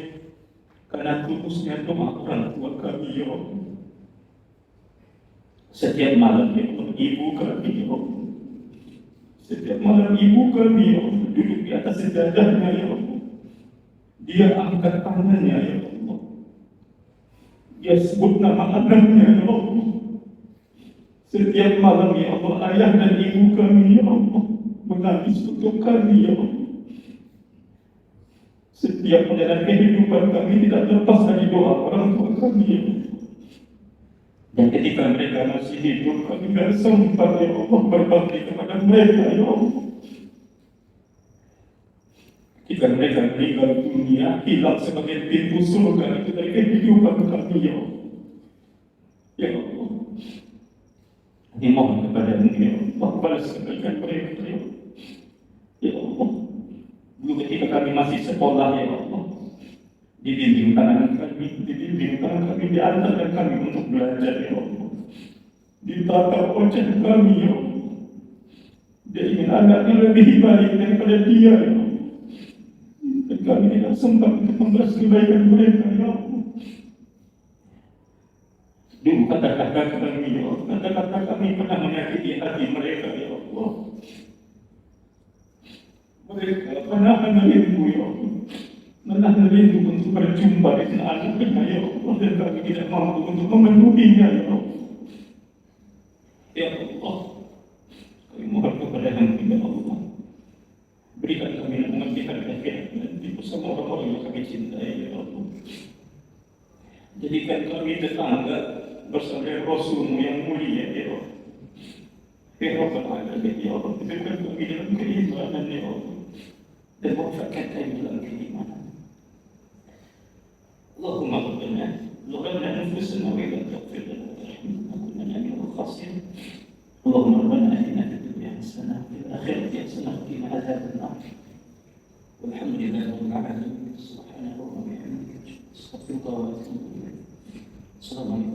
karena tulusnya doa orang tua kami, ya Allah. Setiap malam, ya Allah, ibu kami, ya Allah. Setiap malam ibu kami, ya Allah, duduk di atas sejadahnya, ya Allah. Dia angkat tangannya, ya Allah. Dia sebut nama anaknya, ya Allah. Setiap malam, ya Allah, ayah dan ibu kami, ya Allah, menangis untuk kami, ya Allah. Setiap perjalanan kehidupan kami tidak lepas dari doa orang tua kami, ya Allah. Dan ketika mereka masih hidup, kami tidak sempat, ya Allah, berbakti kepada mereka, ya Allah. Ketika mereka meninggal dunia, hilang sebagai pintu surga itu dari kehidupan kami, ya Allah. Ya Allah, kami mohon kepada-Mu, ya Allah, balas kebaikan mereka, ya Allah. Ya Allah, dulu ketika kami masih sekolah, ya Allah, dibimbing tangan kami, diantarkan kami untuk belajar, ya Allah. Ditata wajah kami, ya Allah. Dia ingin anaknya lebih baik daripada dia, ya Allah. Dan kami tidak sempat untuk membalas kebaikan mereka, ya Allah. Dulu kata-kata kami, ya Allah, kata-kata kami pernah menyakiti hati mereka, ya Allah. Mereka pernah merindu, ya Allah. Pernah merindu untuk berjumpa dengan anaknya, ya Allah. Dan kami tidak mampu untuk memenuhinya, ya Allah. Ya Allah, kami mohon kepada-Mu, ya Allah. Berikan kami pengertian dan bersama orang-orang yang kami cintai, ya Allah. Jadikan kami tetangga bersama Rasul-Mu yang mulia, ya Allah. Ya Rabbal Alamin, ya Allah. Berikan kami dalam keimanan, ya Allah. Dan wafatkan kami dalam keimanan. Allahumma rabbana ظلمنا أنفسنا وإن لم تغفر لنا وترحمنا لنكونن من الخاسرين. اللهم ربنا آتنا في الدنيا حسنة وفي الآخرة حسنة وقنا عذاب النار. والحمد لله رب العالمين. سبحانه وبحمده أستغفرك وأتوب إليك. السلام عليكم.